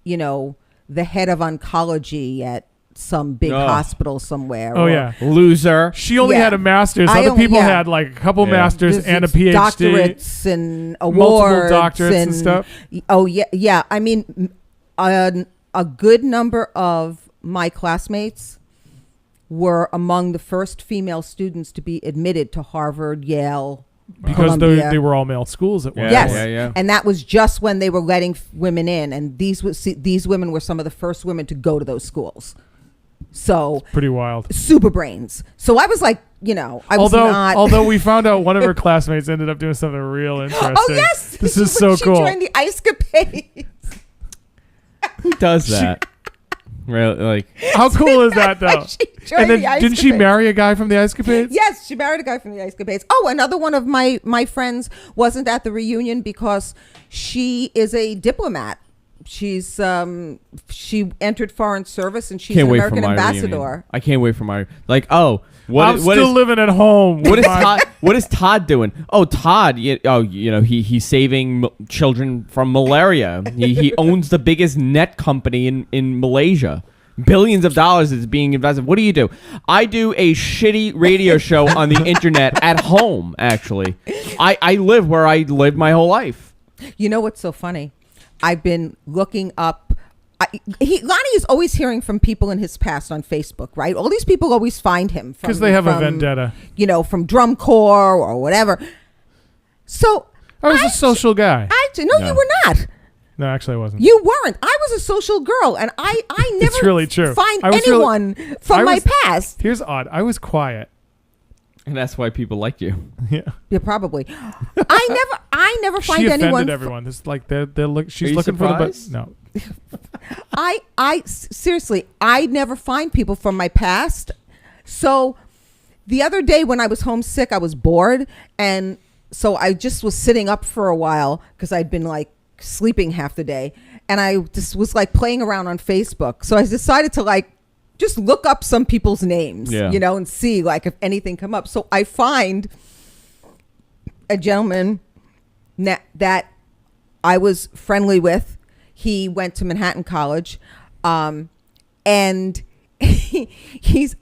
[SPEAKER 2] the head of oncology at some big hospital somewhere.
[SPEAKER 3] Oh yeah,
[SPEAKER 1] loser.
[SPEAKER 3] She only had a master's. Other people had a couple masters and a PhD,
[SPEAKER 2] doctorates and awards,
[SPEAKER 3] multiple doctorates and stuff.
[SPEAKER 2] Oh yeah. I mean, a good number of my classmates were among the first female students to be admitted to Harvard, Yale,
[SPEAKER 3] because they were all male schools at once.
[SPEAKER 2] Yes,
[SPEAKER 1] yeah.
[SPEAKER 2] And that was just when they were letting women in, and these women were some of the first women to go to those schools. So
[SPEAKER 3] pretty wild.
[SPEAKER 2] Super brains. So I was like, I was not.
[SPEAKER 3] Although we found out one of her classmates ended up doing something real interesting.
[SPEAKER 2] Oh yes,
[SPEAKER 3] this is so cool.
[SPEAKER 2] She joined the Ice Capades.
[SPEAKER 1] Who does that? Really?
[SPEAKER 3] How cool is that though? And then didn't she marry a guy from the Ice Capades?
[SPEAKER 2] Yes, she married a guy from the Ice Capades. Oh, another one of my friends wasn't at the reunion because she is a diplomat. She's she entered foreign service and she's an American ambassador.
[SPEAKER 1] Reunion. I can't wait for my
[SPEAKER 3] I'm still living at home.
[SPEAKER 1] What is Todd doing? Oh, Todd. He's saving children from malaria. He owns the biggest net company in Malaysia. Billions of dollars is being invested. What do you do? I do a shitty radio show on the internet at home. Actually, I live where I lived my whole life.
[SPEAKER 2] You know what's so funny? I've been looking up. Lonnie is always hearing from people in his past on Facebook, right? All these people always find him
[SPEAKER 3] because they have a vendetta,
[SPEAKER 2] from drum corps or whatever. So
[SPEAKER 3] I was a social guy.
[SPEAKER 2] No, you were not.
[SPEAKER 3] No, actually, I wasn't.
[SPEAKER 2] You weren't. I was a social girl, and I never
[SPEAKER 3] It's really true.
[SPEAKER 2] find
[SPEAKER 3] I was
[SPEAKER 2] anyone from my past.
[SPEAKER 3] Here's odd. I was quiet.
[SPEAKER 1] And that's why people liked you.
[SPEAKER 3] Yeah.
[SPEAKER 2] Yeah, probably. I never find
[SPEAKER 3] She
[SPEAKER 2] anyone.
[SPEAKER 3] offended everyone. It's like they're she's
[SPEAKER 1] Are you
[SPEAKER 3] looking
[SPEAKER 1] surprised?
[SPEAKER 3] for the
[SPEAKER 2] I seriously, I never find people from my past. So the other day when I was homesick, I was bored, and so I just was sitting up for a while because I'd been like sleeping half the day, and I just was like playing around on Facebook. So I decided to like just look up some people's names,
[SPEAKER 1] Yeah.
[SPEAKER 2] and see like if anything come up. So I find a gentleman that I was friendly with. He went to Manhattan College, and he's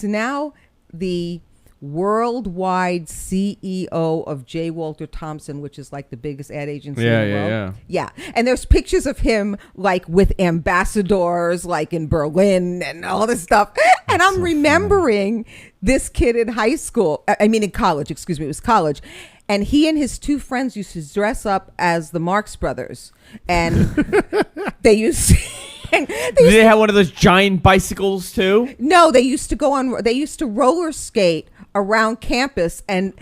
[SPEAKER 2] now the worldwide CEO of J. Walter Thompson, which is like the biggest ad agency in the world. Yeah. And there's pictures of him like with ambassadors like in Berlin and all this stuff. And I'm remembering this kid in high school. In college, excuse me. It was college. And he and his two friends used to dress up as the Marx Brothers. And they used
[SPEAKER 1] Did they have one of those giant bicycles too?
[SPEAKER 2] No, they used to roller skate around campus and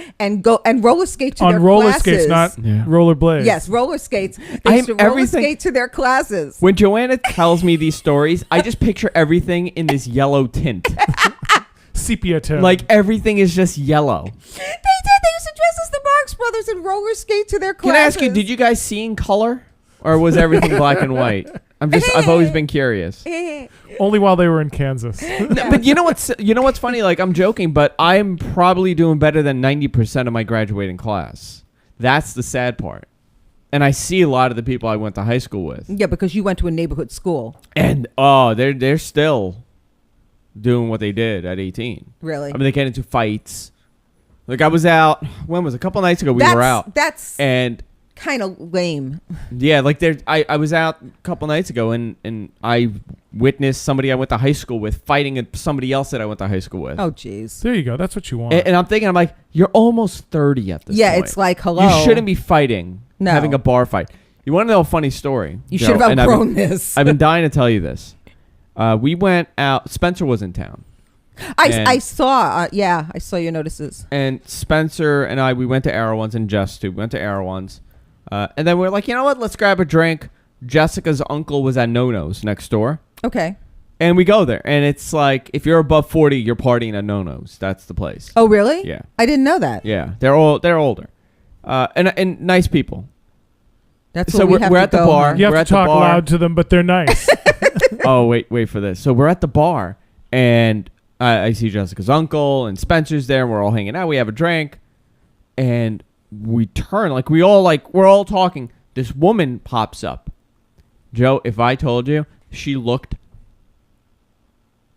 [SPEAKER 2] go and roller skate to
[SPEAKER 3] on
[SPEAKER 2] their
[SPEAKER 3] roller
[SPEAKER 2] classes.
[SPEAKER 3] skates, not roller blades.
[SPEAKER 2] Yes, roller skates. They used to roller skate to their classes.
[SPEAKER 1] When Joanna tells me these stories, I just picture everything in this yellow tint.
[SPEAKER 3] Sepia tone.
[SPEAKER 1] Like everything is just yellow.
[SPEAKER 2] They did. They used to dress as the Marx Brothers and roller skate to their
[SPEAKER 1] Can
[SPEAKER 2] classes.
[SPEAKER 1] I ask you, did you guys see in color? Or was everything black and white? I've always been curious.
[SPEAKER 3] Only while they were in Kansas.
[SPEAKER 1] No, but you know what's funny? Like, I'm joking, but I'm probably doing better than 90% of my graduating class. That's the sad part. And I see a lot of the people I went to high school with.
[SPEAKER 2] Yeah, because you went to a neighborhood school.
[SPEAKER 1] And they're still doing what they did at 18.
[SPEAKER 2] Really?
[SPEAKER 1] I mean, they get into fights. Like, I was out, when was it? A couple nights ago we were out.
[SPEAKER 2] That's
[SPEAKER 1] and
[SPEAKER 2] kind of lame.
[SPEAKER 1] Yeah, like I was out a couple nights ago and I witnessed somebody I went to high school with fighting somebody else that I went to high school with.
[SPEAKER 2] Oh, jeez.
[SPEAKER 3] There you go. That's what you want.
[SPEAKER 1] And I'm thinking, I'm like, you're almost 30 at this point.
[SPEAKER 2] Yeah, it's like, hello.
[SPEAKER 1] You shouldn't be fighting,
[SPEAKER 2] No.
[SPEAKER 1] having a bar fight. You want to know a funny story?
[SPEAKER 2] You
[SPEAKER 1] Joe?
[SPEAKER 2] should have
[SPEAKER 1] And
[SPEAKER 2] outgrown this.
[SPEAKER 1] I've been dying to tell you this. We went out. Spencer was in town.
[SPEAKER 2] I saw your notices.
[SPEAKER 1] And Spencer and we went to Erewhon's, and Jess too. We went to Erewhon's. And then we were like, you know what? Let's grab a drink. Jessica's uncle was at No-No's next door.
[SPEAKER 2] Okay.
[SPEAKER 1] And we go there. And it's like, if you're above 40, you're partying at No-No's. That's the place.
[SPEAKER 2] Oh, really?
[SPEAKER 1] Yeah.
[SPEAKER 2] I didn't know that.
[SPEAKER 1] Yeah. They're older. And nice people.
[SPEAKER 2] That's
[SPEAKER 1] So
[SPEAKER 2] what
[SPEAKER 1] we're at the bar.
[SPEAKER 2] hon.
[SPEAKER 3] you have
[SPEAKER 1] we're
[SPEAKER 3] to
[SPEAKER 1] at the
[SPEAKER 3] talk
[SPEAKER 1] bar.
[SPEAKER 3] loud to them, but they're nice.
[SPEAKER 1] Oh, wait for this. So we're at the bar, and I see Jessica's uncle, and Spencer's there, and we're all hanging out. We have a drink, and we turn, we're all talking. This woman pops up. Joe, if I told you, she looked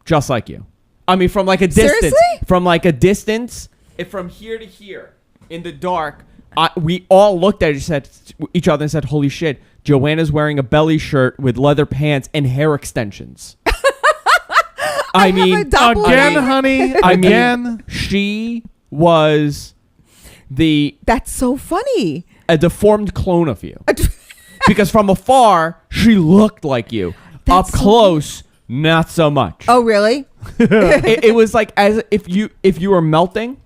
[SPEAKER 1] just like you. I mean, from like a distance.
[SPEAKER 2] Seriously?
[SPEAKER 1] From like a distance, from here to here, in the dark, we all looked at each other and said, holy shit, Joanna's wearing a belly shirt with leather pants and hair extensions. I mean,
[SPEAKER 3] Again, honey. Again.
[SPEAKER 1] She was
[SPEAKER 2] That's so funny.
[SPEAKER 1] a deformed clone of you. Because from afar, she looked like you.
[SPEAKER 2] That's
[SPEAKER 1] Up
[SPEAKER 2] so
[SPEAKER 1] close, not so much.
[SPEAKER 2] Oh, really?
[SPEAKER 1] It was like as if you were melting.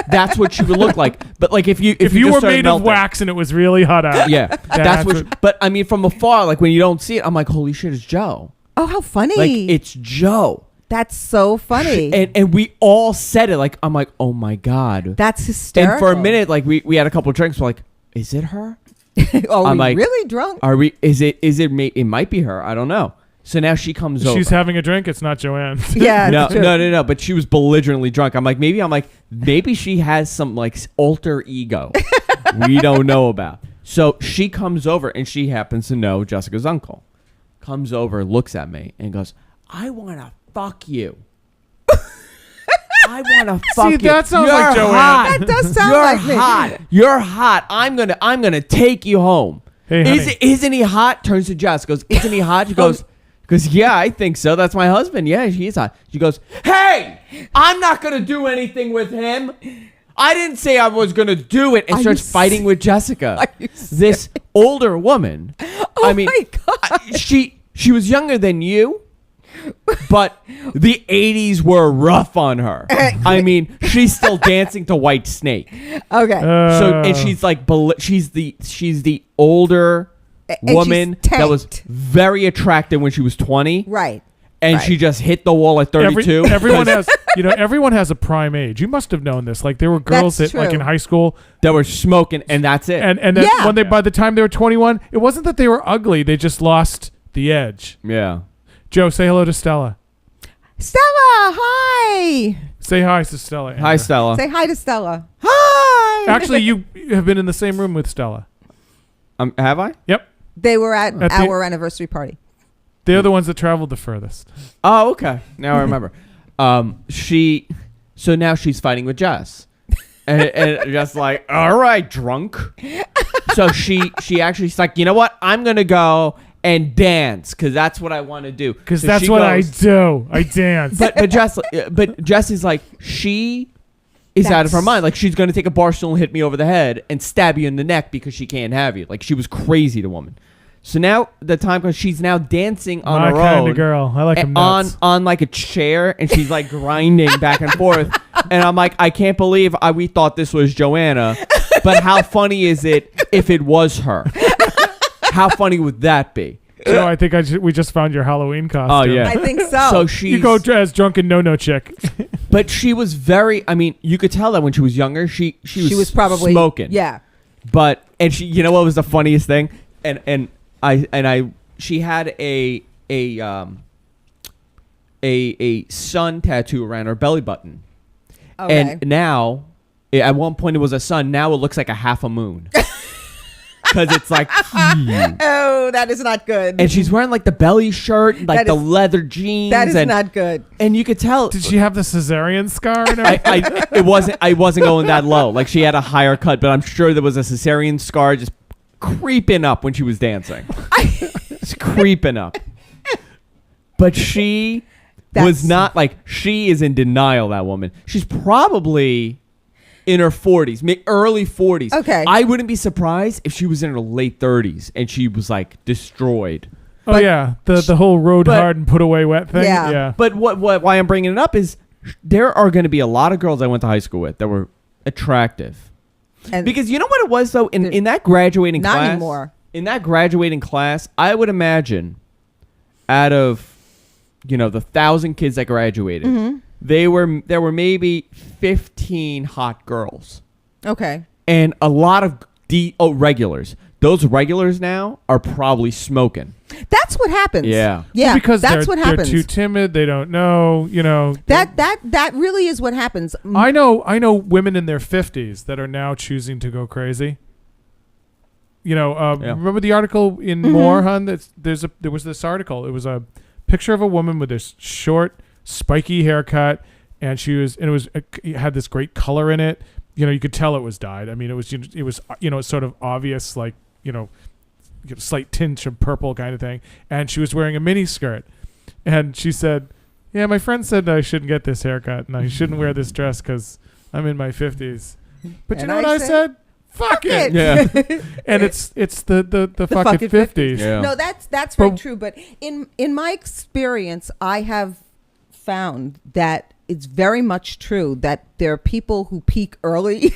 [SPEAKER 1] That's what she would look like. But like if you
[SPEAKER 3] If you
[SPEAKER 1] just
[SPEAKER 3] were
[SPEAKER 1] started
[SPEAKER 3] made
[SPEAKER 1] melting,
[SPEAKER 3] of wax and it was really hot out.
[SPEAKER 1] yeah, that's what.
[SPEAKER 3] what-
[SPEAKER 1] But I mean, from afar, like when you don't see it, I'm like, holy shit, it's Joe.
[SPEAKER 2] Oh, how funny.
[SPEAKER 1] Like it's Joe.
[SPEAKER 2] That's so funny.
[SPEAKER 1] And we all said it. Like I'm like, oh my god.
[SPEAKER 2] That's hysterical.
[SPEAKER 1] And for a minute, like we had a couple of drinks. We're like, is it her?
[SPEAKER 2] Oh,
[SPEAKER 1] I'm
[SPEAKER 2] we
[SPEAKER 1] like,
[SPEAKER 2] really drunk?
[SPEAKER 1] Are we? Is it? It might be her. I don't know. So now she comes over.
[SPEAKER 3] She's having a drink. It's not Joanne.
[SPEAKER 2] Yeah.
[SPEAKER 1] No,
[SPEAKER 2] that's true.
[SPEAKER 1] no. But she was belligerently drunk. I'm like, maybe she has some like alter ego we don't know about. So she comes over, and she happens to know Jessica's uncle. Comes over, looks at me, and goes, "I want to fuck you. I want to fuck you.
[SPEAKER 3] that sounds
[SPEAKER 1] You're
[SPEAKER 3] like Joanne.
[SPEAKER 1] hot.
[SPEAKER 2] That does sound
[SPEAKER 1] You're
[SPEAKER 2] like me.
[SPEAKER 1] hot. You're hot. I'm gonna take you home.
[SPEAKER 3] Hey, honey.
[SPEAKER 1] Isn't he hot?" Turns to Jess, goes, "Isn't he hot?" She goes, yeah, I think so. That's my husband. Yeah, he's hot. She goes, "Hey, I'm not gonna do anything with him. I didn't say I was gonna do it." And
[SPEAKER 2] Are
[SPEAKER 1] starts
[SPEAKER 2] you
[SPEAKER 1] fighting with Jessica,
[SPEAKER 2] Are you
[SPEAKER 1] this older woman.
[SPEAKER 2] Oh
[SPEAKER 1] I mean,
[SPEAKER 2] my God.
[SPEAKER 1] she was younger than you, but the 80s were rough on her. I mean, she's still dancing to White Snake.
[SPEAKER 2] Okay.
[SPEAKER 1] And she's like she's the older woman that was very attractive when she was 20.
[SPEAKER 2] Right.
[SPEAKER 1] And she just hit the wall at 32.
[SPEAKER 3] Everyone has a prime age. You must have known this. Like there were girls
[SPEAKER 2] That's
[SPEAKER 3] that like
[SPEAKER 2] true.
[SPEAKER 3] in high school
[SPEAKER 1] that were smoking, and that's it.
[SPEAKER 3] and then when they by the time they were 21, it wasn't that they were ugly. They just lost the edge.
[SPEAKER 1] Yeah.
[SPEAKER 3] Joe, say hello to Stella.
[SPEAKER 2] Stella, hi.
[SPEAKER 3] Say hi to Stella. Amber.
[SPEAKER 1] Hi, Stella.
[SPEAKER 2] Say hi to Stella. Hi.
[SPEAKER 3] Actually, you have been in the same room with Stella.
[SPEAKER 1] Have I?
[SPEAKER 3] Yep.
[SPEAKER 2] They were at
[SPEAKER 3] At the-
[SPEAKER 2] our anniversary party.
[SPEAKER 3] They're the ones that traveled the furthest.
[SPEAKER 1] Oh, okay. Now I remember. So now she's fighting with Jess, and just like, all right, drunk. So she actually's like, you know what? I'm gonna go and dance because that's what I want to do.
[SPEAKER 3] Because
[SPEAKER 1] So
[SPEAKER 3] that's
[SPEAKER 1] she
[SPEAKER 3] what
[SPEAKER 1] goes-
[SPEAKER 3] I do. I dance.
[SPEAKER 1] but Jess is like, she is out of her mind. Like she's gonna take a bar stool and hit me over the head and stab you in the neck because she can't have you. Like she was crazy, the woman. So now the time comes, she's now dancing on
[SPEAKER 3] My
[SPEAKER 1] her
[SPEAKER 3] kind
[SPEAKER 1] own.
[SPEAKER 3] of girl. I like them nuts.
[SPEAKER 1] on like a chair, and she's like grinding back and forth. And I'm like, I can't believe we thought this was Joanna, but how funny is it if it was her? How funny would that be?
[SPEAKER 3] So I think we just found your Halloween costume.
[SPEAKER 1] Oh yeah,
[SPEAKER 2] I think so.
[SPEAKER 1] So she
[SPEAKER 3] You go as drunken no chick.
[SPEAKER 1] but she was very. I mean, you could tell that when she was younger, she was probably smoking.
[SPEAKER 2] Yeah.
[SPEAKER 1] But she, you know what was the funniest thing? She had a sun tattoo around her belly button.
[SPEAKER 2] Okay.
[SPEAKER 1] And now, at one point it was a sun. Now it looks like a half a moon. Because it's like,
[SPEAKER 2] Oh, that is not good.
[SPEAKER 1] and she's wearing like the belly shirt, like
[SPEAKER 2] That
[SPEAKER 1] the
[SPEAKER 2] is-
[SPEAKER 1] leather jeans.
[SPEAKER 2] that is
[SPEAKER 1] and,
[SPEAKER 2] not good.
[SPEAKER 1] And you could tell.
[SPEAKER 3] Did she have the cesarean scar? And everything?
[SPEAKER 1] I wasn't going that low. Like she had a higher cut, but I'm sure there was a cesarean scar just creeping up when she was dancing. It's creeping up. But she was not like, she is in denial, that woman. She's probably in her 40s, early 40s.
[SPEAKER 2] Okay.
[SPEAKER 1] I wouldn't be surprised if she was in her late 30s and she was like destroyed.
[SPEAKER 3] Oh yeah, the whole rode
[SPEAKER 1] but-
[SPEAKER 3] hard and put away wet thing.
[SPEAKER 2] Yeah.
[SPEAKER 3] Yeah.
[SPEAKER 1] But why I'm bringing it up is there are going to be a lot of girls I went to high school with that were attractive.
[SPEAKER 2] And
[SPEAKER 1] Because you know what it was, though? In that graduating
[SPEAKER 2] not
[SPEAKER 1] class.
[SPEAKER 2] anymore.
[SPEAKER 1] In that graduating class, I would imagine out of, the 1,000 kids that graduated,
[SPEAKER 2] Mm-hmm.
[SPEAKER 1] there were maybe 15 hot girls.
[SPEAKER 2] Okay.
[SPEAKER 1] And a lot of regulars. Those regulars now are probably smoking.
[SPEAKER 2] That's what happens.
[SPEAKER 1] Yeah.
[SPEAKER 2] Yeah.
[SPEAKER 3] Because
[SPEAKER 2] that's what happens.
[SPEAKER 3] They're too timid. They don't know.
[SPEAKER 2] That really is what happens.
[SPEAKER 3] I know women in their 50s that are now choosing to go crazy. Remember the article in More, hon? There was this article. It was a picture of a woman with this short, spiky haircut, and it had this great color in it. You could tell it was dyed. I mean, it was sort of obvious, like slight tinge of purple kind of thing. And she was wearing a mini skirt, and she said, "Yeah, my friend said I shouldn't get this haircut and I shouldn't wear this dress because I'm in my 50s." But you know what I said? Fuck it.
[SPEAKER 1] Yeah.
[SPEAKER 3] And it's the fucking 50s.
[SPEAKER 1] Yeah.
[SPEAKER 2] No, that's very
[SPEAKER 3] But-
[SPEAKER 2] true. But in my experience, I have found that it's very much true that there are people who peak early,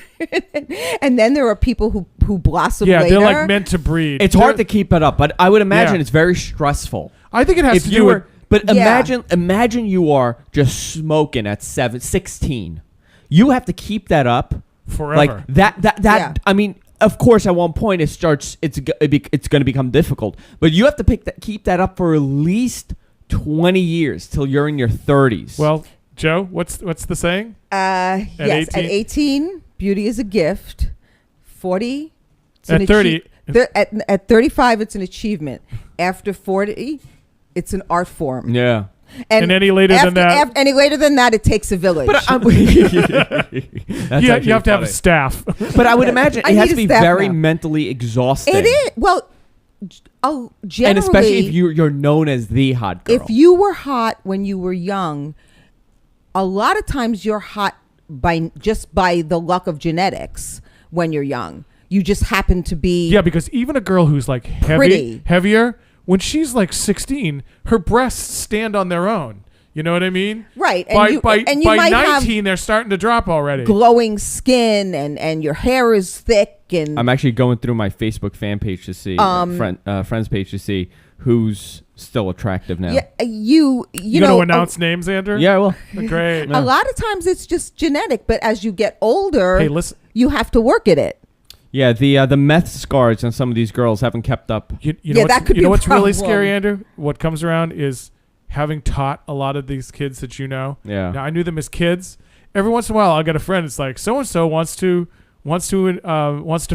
[SPEAKER 2] and then there are people who blossom
[SPEAKER 3] Yeah,
[SPEAKER 2] later.
[SPEAKER 3] they're like meant to breed.
[SPEAKER 1] It's hard to keep it up, but I would imagine
[SPEAKER 3] Yeah.
[SPEAKER 1] it's very stressful.
[SPEAKER 3] I think it has
[SPEAKER 1] If
[SPEAKER 3] to
[SPEAKER 1] you
[SPEAKER 3] do
[SPEAKER 1] were,
[SPEAKER 3] with
[SPEAKER 1] but
[SPEAKER 2] Yeah.
[SPEAKER 1] imagine you are just smoking at 16. You have to keep that up.
[SPEAKER 3] forever.
[SPEAKER 1] Like that.
[SPEAKER 2] Yeah.
[SPEAKER 1] I mean, of course, at one point it's going to become difficult, but you have to keep that up for at least 20 years till you're in your 30s.
[SPEAKER 3] Well, Joe, what's the saying?
[SPEAKER 2] Yes,
[SPEAKER 3] 18?
[SPEAKER 2] at 18, beauty is a gift. 40, it's an
[SPEAKER 3] At 30,
[SPEAKER 2] at 35, it's an achievement. After 40, it's an art form.
[SPEAKER 1] yeah.
[SPEAKER 3] And any later than that-
[SPEAKER 2] any later than that, it takes a village.
[SPEAKER 1] But
[SPEAKER 3] you have to have a staff.
[SPEAKER 1] But I would imagine
[SPEAKER 2] I
[SPEAKER 1] it has
[SPEAKER 2] need
[SPEAKER 1] to
[SPEAKER 2] a
[SPEAKER 1] be
[SPEAKER 2] staff
[SPEAKER 1] very
[SPEAKER 2] now.
[SPEAKER 1] mentally exhausting.
[SPEAKER 2] It is generally,
[SPEAKER 1] and especially if you're known as the hot girl.
[SPEAKER 2] if you were hot when you were young, a lot of times you're hot by the luck of genetics when you're young. You just happen to be
[SPEAKER 3] Yeah, because even a girl who's like
[SPEAKER 2] Pretty.
[SPEAKER 3] heavier when she's like 16, her breasts stand on their own. You know what I mean?
[SPEAKER 2] Right.
[SPEAKER 3] And by
[SPEAKER 2] might
[SPEAKER 3] 19, they're starting to drop already.
[SPEAKER 2] Glowing skin and your hair is thick. And
[SPEAKER 1] I'm actually going through my Facebook fan page to see, friends page to see who's still attractive now.
[SPEAKER 2] Yeah, you
[SPEAKER 3] You
[SPEAKER 2] know,
[SPEAKER 3] going to announce names, Andrew?
[SPEAKER 1] Yeah, well.
[SPEAKER 3] Great.
[SPEAKER 2] a lot of times it's just genetic, but as you get older,
[SPEAKER 3] Hey, listen.
[SPEAKER 2] you have to work at it.
[SPEAKER 1] Yeah, the meth scars on some of these girls haven't kept up.
[SPEAKER 3] You
[SPEAKER 2] Yeah,
[SPEAKER 3] know
[SPEAKER 2] that could
[SPEAKER 3] you
[SPEAKER 2] be
[SPEAKER 3] know
[SPEAKER 2] a
[SPEAKER 3] what's really
[SPEAKER 2] problem.
[SPEAKER 3] scary, Andrew? What comes around is having taught a lot of these kids that you know.
[SPEAKER 1] Yeah.
[SPEAKER 3] Now, I knew them as kids. Every once in a while, I'll get a friend. It's like, so-and-so wants to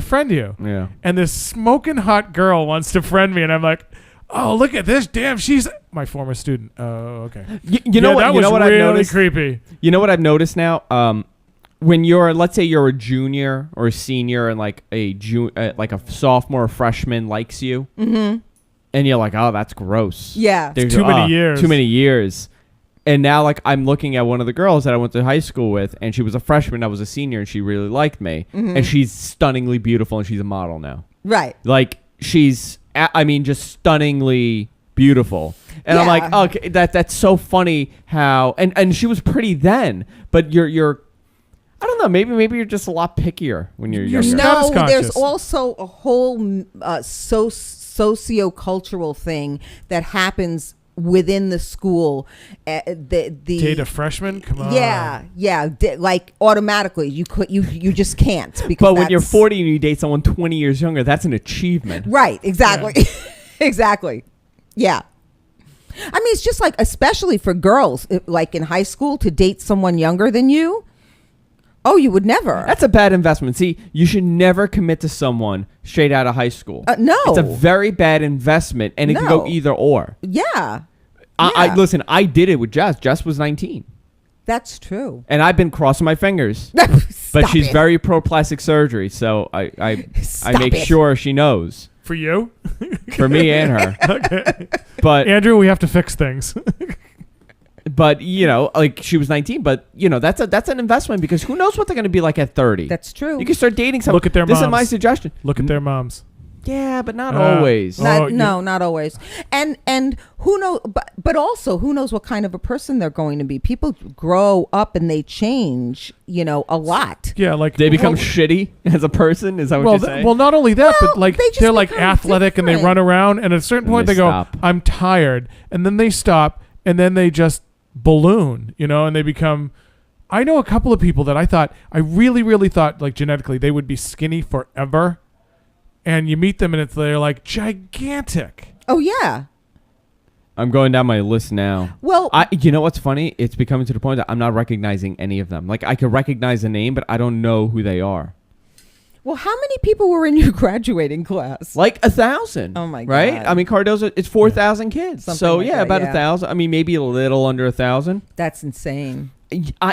[SPEAKER 3] friend you.
[SPEAKER 1] Yeah.
[SPEAKER 3] And this smoking hot girl wants to friend me. And I'm like, oh, look at this. Damn, she's my former student. Oh, okay.
[SPEAKER 1] You know what?
[SPEAKER 3] That
[SPEAKER 1] You know
[SPEAKER 3] was
[SPEAKER 1] what I've
[SPEAKER 3] really
[SPEAKER 1] noticed?
[SPEAKER 3] creepy.
[SPEAKER 1] You know what I've noticed now? When let's say you're a junior or a senior, and like like a sophomore or freshman likes you, and you're like, oh, that's gross.
[SPEAKER 2] Yeah.
[SPEAKER 3] It's too many years.
[SPEAKER 1] Too many years. And now, like, I'm looking at one of the girls that I went to high school with, and she was a freshman. I was a senior, and she really liked me. And she's stunningly beautiful, and she's a model now.
[SPEAKER 2] Right.
[SPEAKER 1] Like, she's, just stunningly beautiful. And I'm like,
[SPEAKER 2] Yeah.
[SPEAKER 1] okay, that's so funny how, and she was pretty then, but you're I don't know, maybe you're just a lot pickier when you're
[SPEAKER 3] You're
[SPEAKER 1] younger.
[SPEAKER 3] status
[SPEAKER 2] No, there's
[SPEAKER 3] conscious.
[SPEAKER 2] also a whole socio-cultural thing that happens within the school. The
[SPEAKER 3] Date a freshman? Come on.
[SPEAKER 2] yeah, like automatically you just can't, because
[SPEAKER 1] But when you're
[SPEAKER 2] that's-
[SPEAKER 1] 40 and you date someone 20 years younger, that's an achievement.
[SPEAKER 2] right, exactly, exactly, yeah. I mean, it's just like, especially for girls, like in high school, to date someone younger than you. Oh, you would never.
[SPEAKER 1] That's a bad investment. See, you should never commit to someone straight out of high school.
[SPEAKER 2] No.
[SPEAKER 1] It's a very bad investment, and it can go
[SPEAKER 2] No.
[SPEAKER 1] either or.
[SPEAKER 2] Yeah.
[SPEAKER 1] I listen, I did it with Jess. Jess was 19.
[SPEAKER 2] That's true.
[SPEAKER 1] And I've been crossing my fingers. But
[SPEAKER 2] Stop
[SPEAKER 1] she's
[SPEAKER 2] it.
[SPEAKER 1] very pro plastic surgery, so I
[SPEAKER 2] Stop
[SPEAKER 1] make
[SPEAKER 2] it.
[SPEAKER 1] sure she knows.
[SPEAKER 3] For you?
[SPEAKER 1] For me and her.
[SPEAKER 3] Okay.
[SPEAKER 1] But
[SPEAKER 3] Andrew, we have to fix things.
[SPEAKER 1] But like, she was 19, but that's an investment, because who knows what they're going to be like at 30.
[SPEAKER 2] That's true.
[SPEAKER 1] You can start dating someone.
[SPEAKER 3] Look at their
[SPEAKER 1] This is
[SPEAKER 3] moms.
[SPEAKER 1] my suggestion.
[SPEAKER 3] Look at their moms.
[SPEAKER 1] Yeah, but not always.
[SPEAKER 3] Oh,
[SPEAKER 2] Not always. And who knows, but also who knows what kind of a person they're going to be. People grow up and they change, a lot.
[SPEAKER 3] Yeah, like
[SPEAKER 1] They become shitty as a person. Is that what
[SPEAKER 3] well,
[SPEAKER 1] you're saying?
[SPEAKER 3] well, not only that,
[SPEAKER 2] Well,
[SPEAKER 3] but like
[SPEAKER 2] they just
[SPEAKER 3] they're like
[SPEAKER 2] become
[SPEAKER 3] athletic and they
[SPEAKER 2] different.
[SPEAKER 3] run around, and at a certain point
[SPEAKER 1] they
[SPEAKER 3] they go,
[SPEAKER 1] stop.
[SPEAKER 3] "I'm tired," and then they stop, and then they just balloon, and they become. I know a couple of people that I really thought, like, genetically they would be skinny forever, and you meet them and they're like gigantic.
[SPEAKER 2] Oh yeah.
[SPEAKER 1] I'm going down my list now.
[SPEAKER 2] Well,
[SPEAKER 1] You know what's funny? It's becoming to the point that I'm not recognizing any of them. Like, I could recognize a name, but I don't know who they are.
[SPEAKER 2] well, how many people were in your graduating class?
[SPEAKER 1] Like 1,000.
[SPEAKER 2] Oh, my
[SPEAKER 1] Right?
[SPEAKER 2] God.
[SPEAKER 1] I mean, Cardozo, it's 4,000 kids.
[SPEAKER 2] Something
[SPEAKER 1] So
[SPEAKER 2] like
[SPEAKER 1] yeah,
[SPEAKER 2] that,
[SPEAKER 1] about
[SPEAKER 2] yeah.
[SPEAKER 1] 1,000. I mean, maybe a little under 1,000.
[SPEAKER 2] That's insane.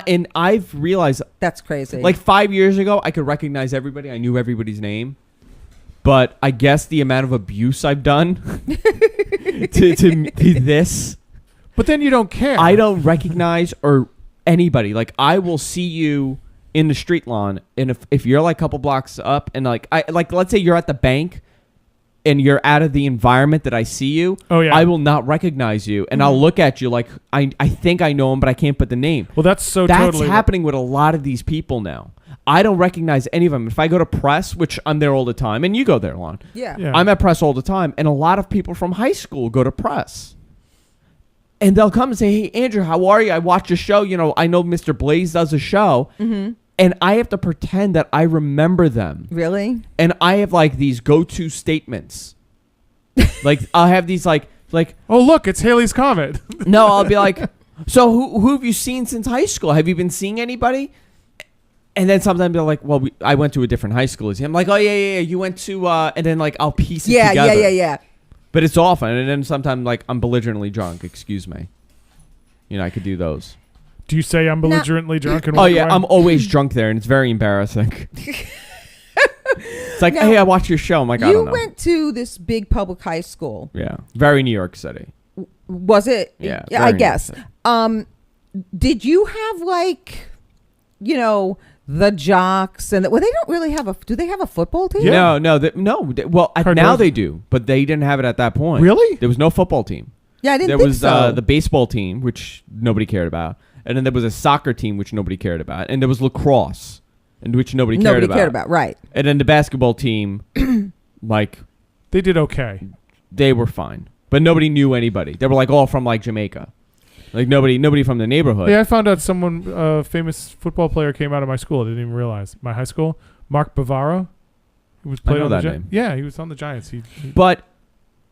[SPEAKER 1] And I've realized,
[SPEAKER 2] That's crazy.
[SPEAKER 1] like 5 years ago, I could recognize everybody. I knew everybody's name. But I guess the amount of abuse I've done to be this,
[SPEAKER 3] But then you don't care.
[SPEAKER 1] I don't recognize or anybody. Like, I will see you in the street, Lon, and if you're like a couple blocks up, and like let's say you're at the bank and you're out of the environment that I see you,
[SPEAKER 3] Oh, yeah.
[SPEAKER 1] I will not recognize you, and I'll look at you like I think I know him, but I can't put the name.
[SPEAKER 3] Well, that's so
[SPEAKER 1] That's
[SPEAKER 3] totally
[SPEAKER 1] happening with a lot of these people now. I don't recognize any of them. If I go to press, which I'm there all the time, and you go there, Lon.
[SPEAKER 2] yeah.
[SPEAKER 3] Yeah.
[SPEAKER 1] I'm at press all the time, and a lot of people from high school go to press. And they'll come and say, "Hey, Andrew, how are you? I watch your show. I know Mr. Blaze does a show."
[SPEAKER 2] Mm-hmm.
[SPEAKER 1] And I have to pretend that I remember them.
[SPEAKER 2] Really?
[SPEAKER 1] And I have, like, these go-to statements. Like, I'll have these, like,
[SPEAKER 3] Oh, look, it's Haley's Comet.
[SPEAKER 1] no, I'll be like, "So who have you seen since high school? Have you been seeing anybody?" And then sometimes they're like, "Well, I went to a different high school as him." I'm like, "Oh, yeah, you went to," and then, like, I'll piece it together.
[SPEAKER 2] Yeah.
[SPEAKER 1] But it's often, and then sometimes, like, I'm belligerently drunk. Excuse me. I could do those.
[SPEAKER 3] Do you say I'm belligerently drunk and
[SPEAKER 1] Oh,
[SPEAKER 3] walk
[SPEAKER 1] yeah,
[SPEAKER 3] away?
[SPEAKER 1] I'm always drunk there, and it's very embarrassing. It's like,
[SPEAKER 2] Now,
[SPEAKER 1] "Hey, I watched your show." I'm like, "I
[SPEAKER 2] You
[SPEAKER 1] don't know."
[SPEAKER 2] went to this big public high school.
[SPEAKER 1] Yeah. Very New York City.
[SPEAKER 2] Was it?
[SPEAKER 1] Yeah,
[SPEAKER 2] I
[SPEAKER 1] very
[SPEAKER 2] guess.
[SPEAKER 1] nice.
[SPEAKER 2] Did you have, like, the jocks, and well, they don't really have a. Do they have a football team?
[SPEAKER 3] Yeah.
[SPEAKER 1] No. Well, now they do, but they didn't have it at that point.
[SPEAKER 3] Really?
[SPEAKER 1] There was no football team.
[SPEAKER 2] Yeah, I didn't
[SPEAKER 1] There
[SPEAKER 2] think
[SPEAKER 1] was
[SPEAKER 2] so.
[SPEAKER 1] the baseball team, which nobody cared about, and then there was a soccer team, which nobody cared about, and there was lacrosse, and which nobody cared about.
[SPEAKER 2] Right.
[SPEAKER 1] And then the basketball team, like
[SPEAKER 3] They did okay.
[SPEAKER 1] they were fine, but nobody knew anybody. They were like all from like Jamaica, like nobody from the neighborhood.
[SPEAKER 3] Yeah, I found out someone, famous football player, came out of my school. I didn't even realize. My high school, Mark Bavaro. He was played
[SPEAKER 1] know
[SPEAKER 3] on
[SPEAKER 1] that
[SPEAKER 3] the
[SPEAKER 1] name.
[SPEAKER 3] Yeah, he was on the Giants. He
[SPEAKER 1] But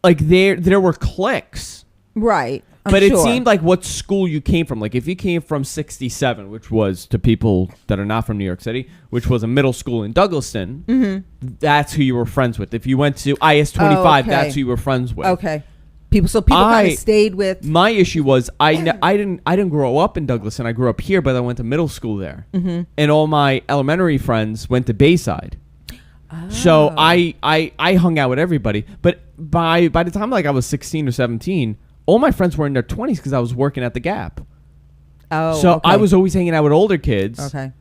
[SPEAKER 1] like there were cliques.
[SPEAKER 2] Right.
[SPEAKER 1] But it seemed like what school you came from. Like if you came from 67, which was to people that are not from New York City, which was a middle school in Douglaston, that's who you were friends with. If you went to IS-25, that's who you were friends with.
[SPEAKER 2] Okay. People kind of stayed with.
[SPEAKER 1] My issue was I didn't grow up in Douglaston. I grew up here, but I went to middle school there, and all my elementary friends went to Bayside. So I hung out with everybody. But by the time like I was 16 or 17. All my friends were in their 20s because I was working at the Gap.
[SPEAKER 2] Oh,
[SPEAKER 1] so
[SPEAKER 2] okay.
[SPEAKER 1] I was always hanging out with older kids.
[SPEAKER 2] Okay.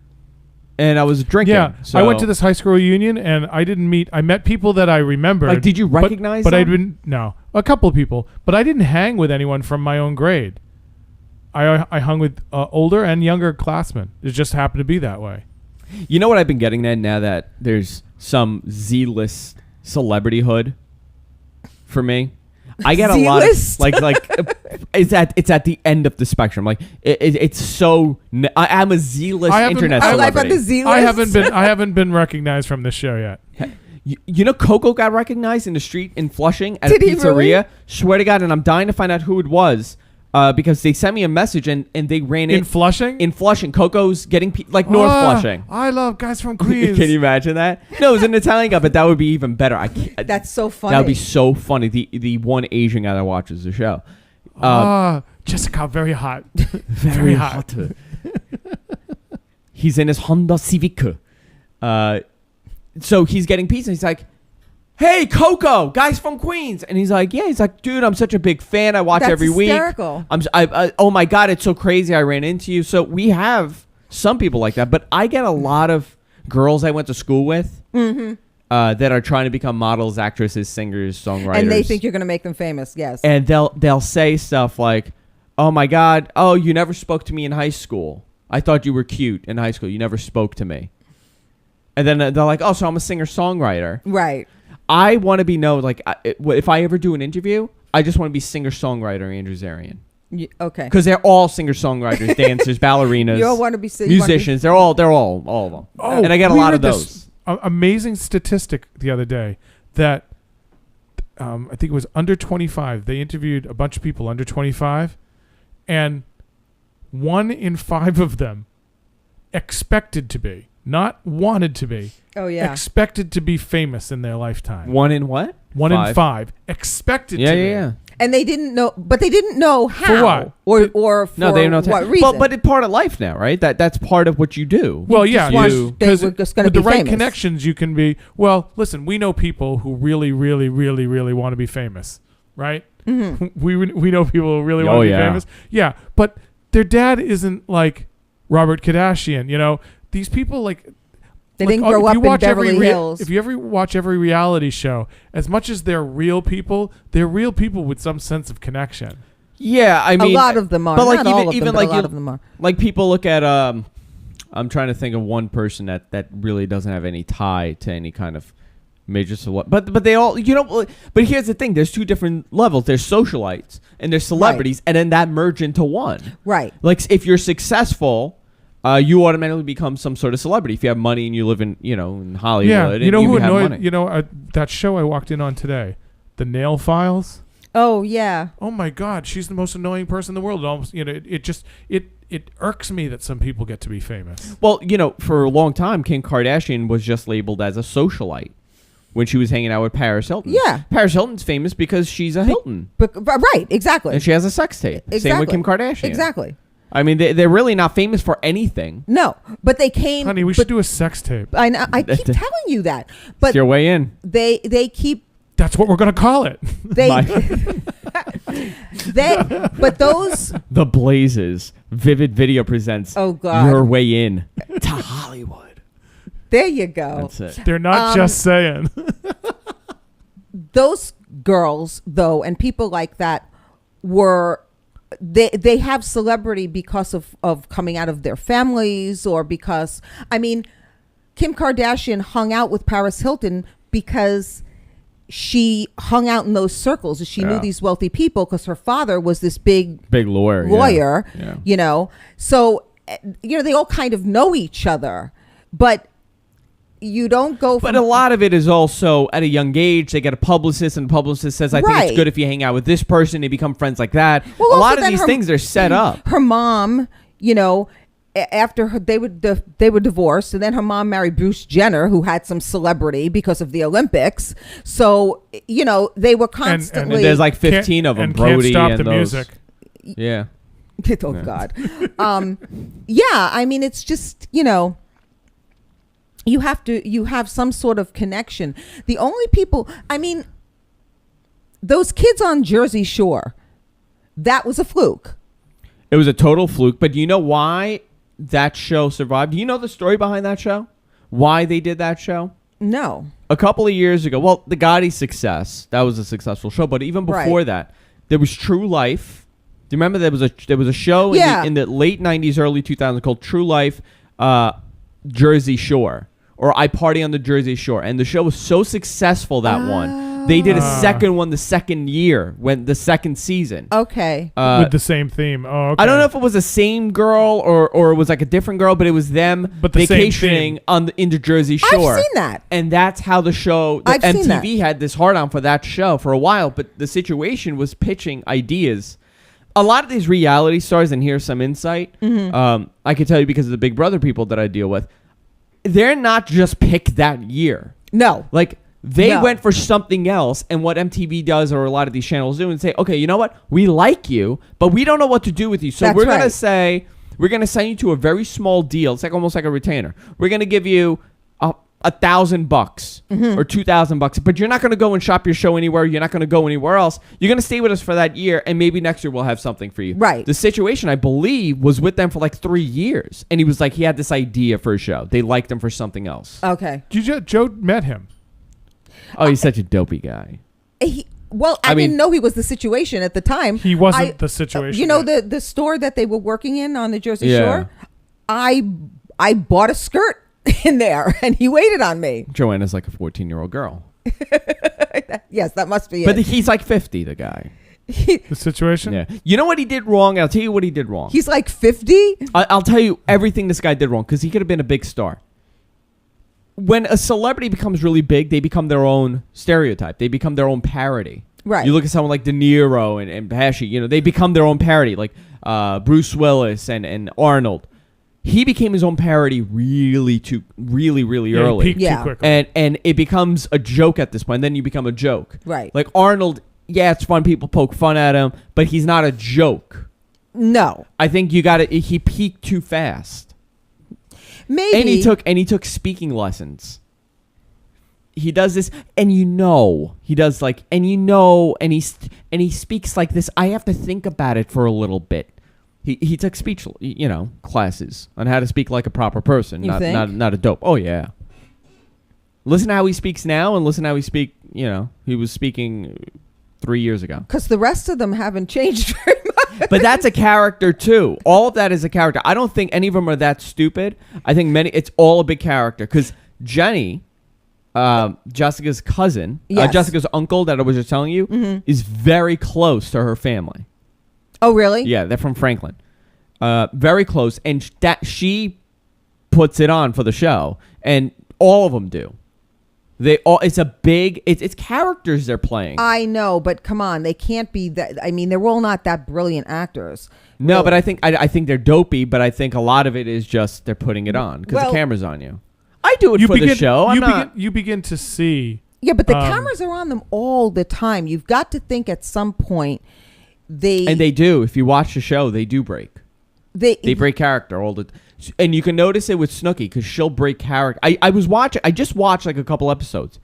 [SPEAKER 1] And I was drinking.
[SPEAKER 3] Yeah,
[SPEAKER 1] so
[SPEAKER 3] I went to this high school reunion, and I met people that I remembered.
[SPEAKER 1] Like, did you recognize
[SPEAKER 3] But
[SPEAKER 1] them?
[SPEAKER 3] I didn't. No, a couple of people, but I didn't hang with anyone from my own grade. I hung with older and younger classmen. It just happened to be that way.
[SPEAKER 1] You know what I've been getting at now that there's some Z-list celebrityhood for me? I get a lot of like it's at the end of the spectrum. Like it's so I'm a Z-list internet celebrity.
[SPEAKER 2] The Z-list.
[SPEAKER 3] I haven't been recognized from this show yet.
[SPEAKER 1] You know, Coco got recognized in the street in Flushing at
[SPEAKER 2] Did
[SPEAKER 1] a
[SPEAKER 2] he
[SPEAKER 1] pizzeria.
[SPEAKER 2] really?
[SPEAKER 1] Swear to God, and I'm dying to find out who it was because they sent me a message and they ran
[SPEAKER 3] In
[SPEAKER 1] it
[SPEAKER 3] Flushing?
[SPEAKER 1] In Flushing, Coco's getting like North Flushing.
[SPEAKER 3] I love guys from Queens.
[SPEAKER 1] Can you imagine that? No, it was an Italian guy, but that would be even better. I can't,
[SPEAKER 2] That's so funny.
[SPEAKER 1] that would be so funny. The one Asian guy that watches the show.
[SPEAKER 3] Jessica, very hot. Very hot.
[SPEAKER 1] He's in his Honda Civic. So he's getting pizza. He's like, "Hey, Coco, guys from Queens," and he's like, "Yeah." He's like, "Dude, I'm such a big fan. I watch
[SPEAKER 2] That's
[SPEAKER 1] every
[SPEAKER 2] hysterical.
[SPEAKER 1] week. Oh my God, it's so crazy. I ran into you." So we have some people like that, but I get a lot of girls I went to school with that are trying to become models, actresses, singers, songwriters,
[SPEAKER 2] and they think you're going to make them famous. Yes.
[SPEAKER 1] and they'll say stuff like, "Oh my God, oh, you never spoke to me in high school. I thought you were cute in high school. You never spoke to me." And then they're like, "Oh, so I'm a singer-songwriter."
[SPEAKER 2] Right.
[SPEAKER 1] I want to be known, like, if I ever do an interview, I just want to be singer-songwriter Andrew Zarian.
[SPEAKER 2] Okay.
[SPEAKER 1] Because they're all singer-songwriters, dancers, ballerinas,
[SPEAKER 2] You all want to be
[SPEAKER 1] musicians. They're all of them.
[SPEAKER 3] Oh,
[SPEAKER 1] and I get a
[SPEAKER 3] we
[SPEAKER 1] lot of
[SPEAKER 3] read
[SPEAKER 1] those.
[SPEAKER 3] this amazing statistic the other day that I think it was under 25. They interviewed a bunch of people under 25, and 1 in 5 of them expected to be, not wanted to be, expected to be famous in their lifetime.
[SPEAKER 1] One in what?
[SPEAKER 3] 1 in 5 expected to be.
[SPEAKER 1] Yeah.
[SPEAKER 2] And they didn't know, but they didn't know how.
[SPEAKER 3] For what?
[SPEAKER 2] Or for
[SPEAKER 1] No, they don't know
[SPEAKER 2] what reason.
[SPEAKER 1] But it's part of life now, right? That's part of what you do.
[SPEAKER 3] Well, yeah,
[SPEAKER 2] they were just gonna
[SPEAKER 3] with
[SPEAKER 2] be
[SPEAKER 3] the right
[SPEAKER 2] famous.
[SPEAKER 3] connections, you can be. Well, listen, we know people who really, really, really, really want to be famous, right? Mm-hmm. We know people who really want to be famous. Yeah, but their dad isn't like Robert Kardashian. You know, these people like.
[SPEAKER 2] They didn't grow up in Beverly Hills.
[SPEAKER 3] If you ever watch every reality show, as much as they're real people with some sense of connection.
[SPEAKER 1] Yeah, I mean,
[SPEAKER 2] a lot of them are.
[SPEAKER 1] But like
[SPEAKER 2] Not all of them,
[SPEAKER 1] even
[SPEAKER 2] but
[SPEAKER 1] like
[SPEAKER 2] a lot of them are.
[SPEAKER 1] Like people look at I'm trying to think of one person that really doesn't have any tie to any kind of major but they all, you know, but here's the thing, there's two different levels. There's socialites and there's celebrities, and then that merge into one.
[SPEAKER 2] Right.
[SPEAKER 1] Like if you're successful, you automatically become some sort of celebrity if you have money and you live in, in Hollywood.
[SPEAKER 3] Yeah, you know who
[SPEAKER 1] have
[SPEAKER 3] annoyed
[SPEAKER 1] money.
[SPEAKER 3] That show I walked in on today, The Nail Files.
[SPEAKER 2] Oh yeah.
[SPEAKER 3] Oh my God, she's the most annoying person in the world. It almost, it irks me that some people get to be famous.
[SPEAKER 1] Well, for a long time, Kim Kardashian was just labeled as a socialite when she was hanging out with Paris Hilton.
[SPEAKER 2] Yeah.
[SPEAKER 1] Paris Hilton's famous because she's a Hilton.
[SPEAKER 2] But right, exactly.
[SPEAKER 1] And she has a sex tape.
[SPEAKER 2] Exactly.
[SPEAKER 1] Same with Kim Kardashian.
[SPEAKER 2] Exactly.
[SPEAKER 1] I mean, they're really not famous for anything.
[SPEAKER 2] No, but they came.
[SPEAKER 3] Honey, we should do a sex tape.
[SPEAKER 2] I know. I keep telling you that, but
[SPEAKER 1] It's your way in.
[SPEAKER 2] They keep.
[SPEAKER 3] That's what we're gonna call it.
[SPEAKER 2] They. But those.
[SPEAKER 1] The Blazes. Vivid Video presents.
[SPEAKER 2] Oh God.
[SPEAKER 1] Your Way In to Hollywood.
[SPEAKER 2] There you go.
[SPEAKER 1] That's it.
[SPEAKER 3] They're not just saying.
[SPEAKER 2] Those girls, though, and people like that were they have celebrity because of coming out of their families, or because, I mean, Kim Kardashian hung out with Paris Hilton because she hung out in those circles. She knew these wealthy people because her father was this big
[SPEAKER 1] lawyer. Yeah.
[SPEAKER 2] You know. So, you know, they all kind of know each other, but you don't go from...
[SPEAKER 1] But a lot of it is also at a young age, they get a publicist, and the publicist says, I think it's good if you hang out with this person, they become friends like that. Well, a lot of these things are set up.
[SPEAKER 2] Her mom, you know, after they were divorced, and then her mom married Bruce Jenner, who had some celebrity because of the Olympics. So, you know, they were constantly...
[SPEAKER 1] And there's like 15 of them,
[SPEAKER 3] and
[SPEAKER 1] Brody,
[SPEAKER 3] can't stop
[SPEAKER 1] and
[SPEAKER 3] the
[SPEAKER 1] those.
[SPEAKER 3] music.
[SPEAKER 1] Yeah.
[SPEAKER 2] Oh, God. Yeah, I mean, it's just, you know... You have some sort of connection. The only people, I mean, those kids on Jersey Shore, that was a fluke.
[SPEAKER 1] It was a total fluke. But do you know why that show survived? Do you know the story behind that show? Why they did that show?
[SPEAKER 2] No.
[SPEAKER 1] A couple of years ago, well, the Gotti Success, that was a successful show. But even before that, there was True Life. Do you remember there was a show in the late 90s, early 2000s called True Life Jersey Shore? Or I Party on the Jersey Shore. And the show was so successful, that one. They did a second one the second year, when the second season.
[SPEAKER 2] Okay.
[SPEAKER 3] With the same theme. Oh, okay.
[SPEAKER 1] I don't know if it was the same girl or it was like a different girl, but it was them vacationing in the Jersey Shore.
[SPEAKER 2] I've seen that.
[SPEAKER 1] And that's how the show, MTV had this hard on for that show for a while, but the situation was pitching ideas. A lot of these reality stars, and here's some insight, I can tell you because of the Big Brother people that I deal with, they're not just picked that year.
[SPEAKER 2] No.
[SPEAKER 1] Like, they went for something else, and what MTV does, or a lot of these channels do, and say, okay, you know what? We like you, but we don't know what to do with you. So we're going to say, we're going to send you to a very small deal. It's like almost like a retainer. We're going to give you $1,000 or $2,000, but you're not going to go and shop your show anywhere. You're not going to go anywhere else. You're going to stay with us for that year, and maybe next year we'll have something for you.
[SPEAKER 2] Right.
[SPEAKER 1] The situation, I believe, was with them for like 3 years, and he was like, he had this idea for a show. They liked him for something else.
[SPEAKER 2] Okay.
[SPEAKER 3] Joe met him.
[SPEAKER 1] Oh, he's such a dopey guy.
[SPEAKER 2] I didn't know he was the situation at the time.
[SPEAKER 3] He wasn't the situation.
[SPEAKER 2] You know, the store that they were working in on the Jersey Shore? I bought a skirt in there, and he waited on me.
[SPEAKER 1] Joanna's like a 14-year-old girl.
[SPEAKER 2] Yes, that must be
[SPEAKER 1] but
[SPEAKER 2] it.
[SPEAKER 1] He's like 50, the guy.
[SPEAKER 3] The situation?
[SPEAKER 1] Yeah. You know what he did wrong? I'll tell you what he did wrong.
[SPEAKER 2] He's like 50?
[SPEAKER 1] I'll tell you everything this guy did wrong, because he could have been a big star. When a celebrity becomes really big, they become their own stereotype. They become their own parody.
[SPEAKER 2] Right.
[SPEAKER 1] You look at someone like De Niro and Pesci, you know, they become their own parody, like Bruce Willis and Arnold. He became his own parody really early.
[SPEAKER 3] He peaked too quickly.
[SPEAKER 1] And it becomes a joke at this point. Then you become a joke.
[SPEAKER 2] Right.
[SPEAKER 1] Like Arnold, yeah, it's fun. People poke fun at him, but he's not a joke.
[SPEAKER 2] No.
[SPEAKER 1] I think he peaked too fast.
[SPEAKER 2] Maybe.
[SPEAKER 1] And he took speaking lessons. He does this, and he does like, and he speaks like this. I have to think about it for a little bit. He took speech, classes on how to speak like a proper person, not a dope. Oh yeah. Listen to how he speaks now, and listen to how he was speaking 3 years ago.
[SPEAKER 2] Because the rest of them haven't changed very much.
[SPEAKER 1] But that's a character too. All of that is a character. I don't think any of them are that stupid. I think it's all a big character. Because Jenny, Jessica's cousin, Jessica's uncle that I was just telling you, is very close to her family.
[SPEAKER 2] Oh, really?
[SPEAKER 1] Yeah, they're from Franklin. Very close. And she puts it on for the show. And all of them do. It's characters they're playing.
[SPEAKER 2] I know, but come on, they can't be that. I mean, they're all not that brilliant actors.
[SPEAKER 1] No,
[SPEAKER 2] really.
[SPEAKER 1] but I think they're dopey, but I think a lot of it is just they're putting it on because the camera's on you. I do it for the show.
[SPEAKER 3] You begin to see.
[SPEAKER 2] Yeah, but the cameras are on them all the time. You've got to think at some point
[SPEAKER 1] they do. If you watch the show, they do break. They break character all the and you can notice it with Snooki because she'll break character. I just watched like a couple episodes,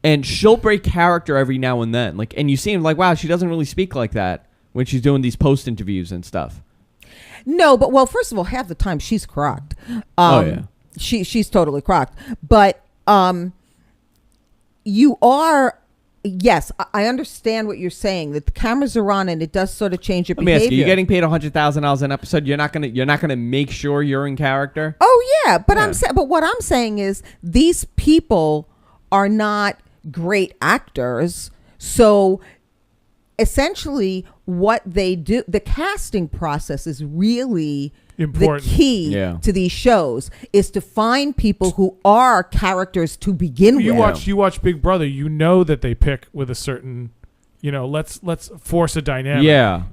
[SPEAKER 1] and she'll break character every now and then. Like, and you see him like, wow, she doesn't really speak like that when she's doing these post interviews and stuff.
[SPEAKER 2] No, but first of all, half the time she's correct.
[SPEAKER 1] Oh yeah.
[SPEAKER 2] she's totally crocked. But you are. Yes, I understand what you're saying. That the cameras are on, and it does sort of change your behavior.
[SPEAKER 1] Let me ask you: you're getting paid $100,000 an episode. You're not gonna make sure you're in character.
[SPEAKER 2] Oh yeah, but but what I'm saying is these people are not great actors. So essentially, what they do, the casting process is really
[SPEAKER 3] important.
[SPEAKER 2] The key to these shows is to find people who are characters to begin with.
[SPEAKER 3] You watch Big Brother, you know that they pick with a certain, let's force a dynamic.
[SPEAKER 1] Yeah.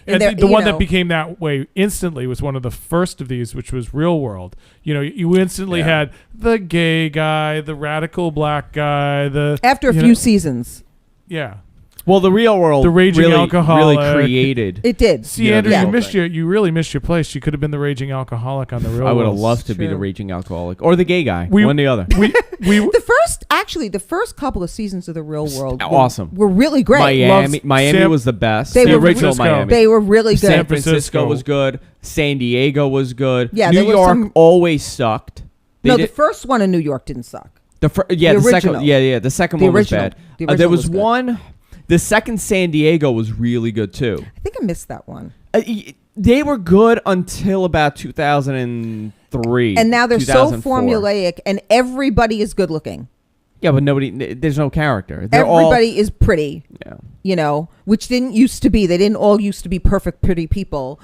[SPEAKER 3] And the one that became that way instantly was one of the first of these, which was Real World. You instantly had the gay guy, the radical black guy,
[SPEAKER 2] after a few seasons.
[SPEAKER 3] Yeah.
[SPEAKER 1] Well, the Real World,
[SPEAKER 3] the raging alcoholic,
[SPEAKER 1] really created.
[SPEAKER 2] It did.
[SPEAKER 3] See, Andrew, you really missed your place. You could have been the raging alcoholic on the Real World.
[SPEAKER 1] I would have loved to be the raging alcoholic or the gay guy. One or the other.
[SPEAKER 2] The first couple of seasons of the Real World were really great.
[SPEAKER 1] Miami was the best.
[SPEAKER 2] The
[SPEAKER 1] original Miami.
[SPEAKER 2] They were really good.
[SPEAKER 1] San Francisco was good. San Diego was good.
[SPEAKER 2] Yeah,
[SPEAKER 1] New York always sucked.
[SPEAKER 2] The first one in New York didn't suck.
[SPEAKER 1] The second one was bad. There was one. The second San Diego was really good too.
[SPEAKER 2] I think I missed that one.
[SPEAKER 1] They were good until about 2003.
[SPEAKER 2] And now they're so formulaic, and everybody is good looking.
[SPEAKER 1] Yeah, but there's no character.
[SPEAKER 2] Everybody is pretty. Yeah. Which didn't used to be. They didn't all used to be perfect, pretty people.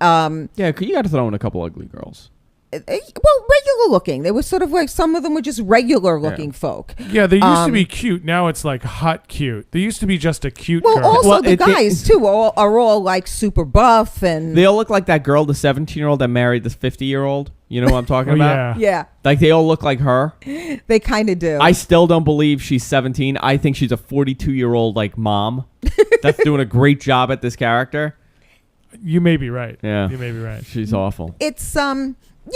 [SPEAKER 1] You got to throw in a couple ugly girls.
[SPEAKER 2] Well, regular looking. They were sort of like, some of them were just regular looking folk.
[SPEAKER 3] Yeah, they used to be cute. Now it's like hot cute. They used to be just a cute girl.
[SPEAKER 2] Also the guys too are all like super buff, and
[SPEAKER 1] they all look like that girl, the 17-year-old that married this 50-year-old. You know what I'm talking about?
[SPEAKER 2] Yeah.
[SPEAKER 1] Like they all look like her.
[SPEAKER 2] They kind of do.
[SPEAKER 1] I still don't believe she's 17. I think she's a 42-year-old like mom that's doing a great job at this character.
[SPEAKER 3] You may be right.
[SPEAKER 1] Yeah.
[SPEAKER 3] You may be right.
[SPEAKER 1] She's awful.
[SPEAKER 2] It's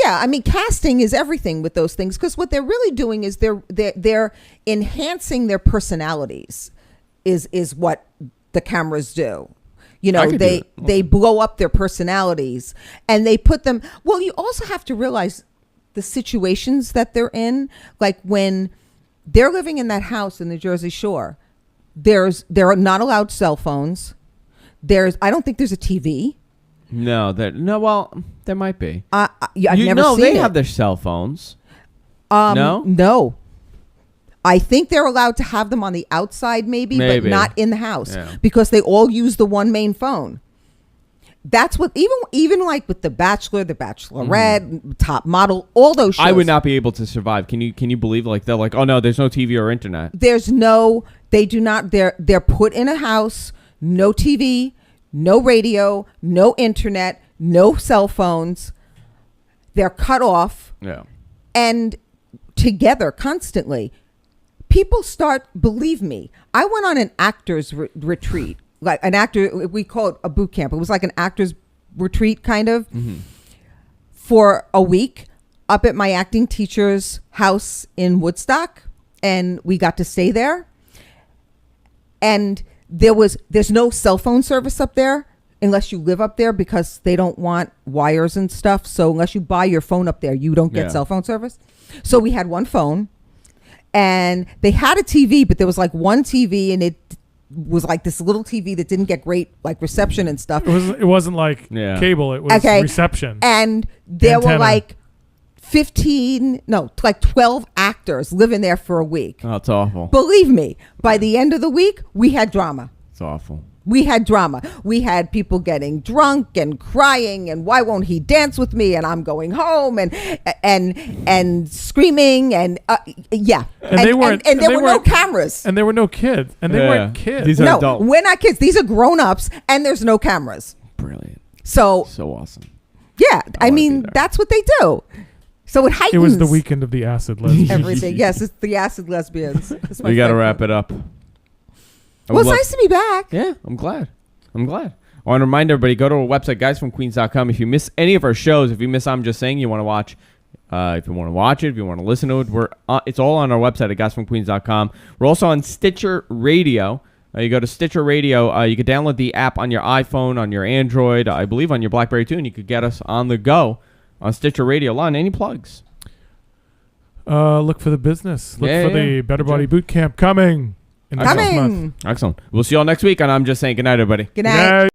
[SPEAKER 2] yeah, I mean, casting is everything with those things, because what they're really doing is they're enhancing their personalities is what the cameras do. They blow up their personalities and they put them. Well, you also have to realize the situations that they're in. Like when they're living in that house in the Jersey Shore, there are not allowed cell phones. I don't think there's a TV.
[SPEAKER 1] No, there might be.
[SPEAKER 2] I've never seen it.
[SPEAKER 1] They have their cell phones.
[SPEAKER 2] No. I think they're allowed to have them on the outside, maybe. But not in the house, because they all use the one main phone. That's what even like with The Bachelor, The Bachelorette, Top Model, all those shows.
[SPEAKER 1] I would not be able to survive. Can you believe they're like, oh no, there's no TV or internet.
[SPEAKER 2] They do not. They're put in a house, no TV. No radio, no internet, no cell phones. They're cut off.
[SPEAKER 1] Yeah.
[SPEAKER 2] And together constantly. People believe me, I went on an actor's retreat. Like we call it a boot camp. It was like an actor's retreat kind of. Mm-hmm. For a week up at my acting teacher's house in Woodstock. And we got to stay there. And there's no cell phone service up there unless you live up there, because they don't want wires and stuff. So unless you buy your phone up there, you don't get cell phone service. So we had one phone, and they had a TV, but there was like one TV, and it was like this little TV that didn't get great like reception and stuff.
[SPEAKER 3] It wasn't like cable. It was reception.
[SPEAKER 2] And there were like 12 actors living there for a week.
[SPEAKER 1] Oh, it's awful.
[SPEAKER 2] Believe me, by the end of the week, we had drama.
[SPEAKER 1] It's awful.
[SPEAKER 2] We had drama. We had people getting drunk and crying, and why won't he dance with me? And I'm going home, and screaming, and yeah. And there were no cameras.
[SPEAKER 3] And there were no kids. And they weren't kids.
[SPEAKER 1] These are adults.
[SPEAKER 2] We're not kids. These are grown-ups, and there's no cameras.
[SPEAKER 1] Brilliant.
[SPEAKER 2] So
[SPEAKER 1] awesome.
[SPEAKER 2] Yeah, I mean, that's what they do. So it heightens.
[SPEAKER 3] It was the weekend of the acid lesbians.
[SPEAKER 2] Everything. Yes, it's the acid lesbians.
[SPEAKER 1] We got to wrap it up.
[SPEAKER 2] Well, it's nice to be back.
[SPEAKER 1] Yeah, I'm glad. I want to remind everybody, go to our website, guysfromqueens.com. If you miss any of our shows, if you miss I'm Just Saying, you want to watch, if you want to watch it, if you want to listen to it, it's all on our website at guysfromqueens.com. We're also on Stitcher Radio. You go to Stitcher Radio. You can download the app on your iPhone, on your Android, I believe on your BlackBerry too, and you could get us on the go on Stitcher Radio. Lon, any plugs?
[SPEAKER 3] look for the business. Look for the Better Body Boot Camp coming in the next month.
[SPEAKER 1] Excellent. We'll see you all next week, and I'm just saying good night, everybody.
[SPEAKER 2] Good night.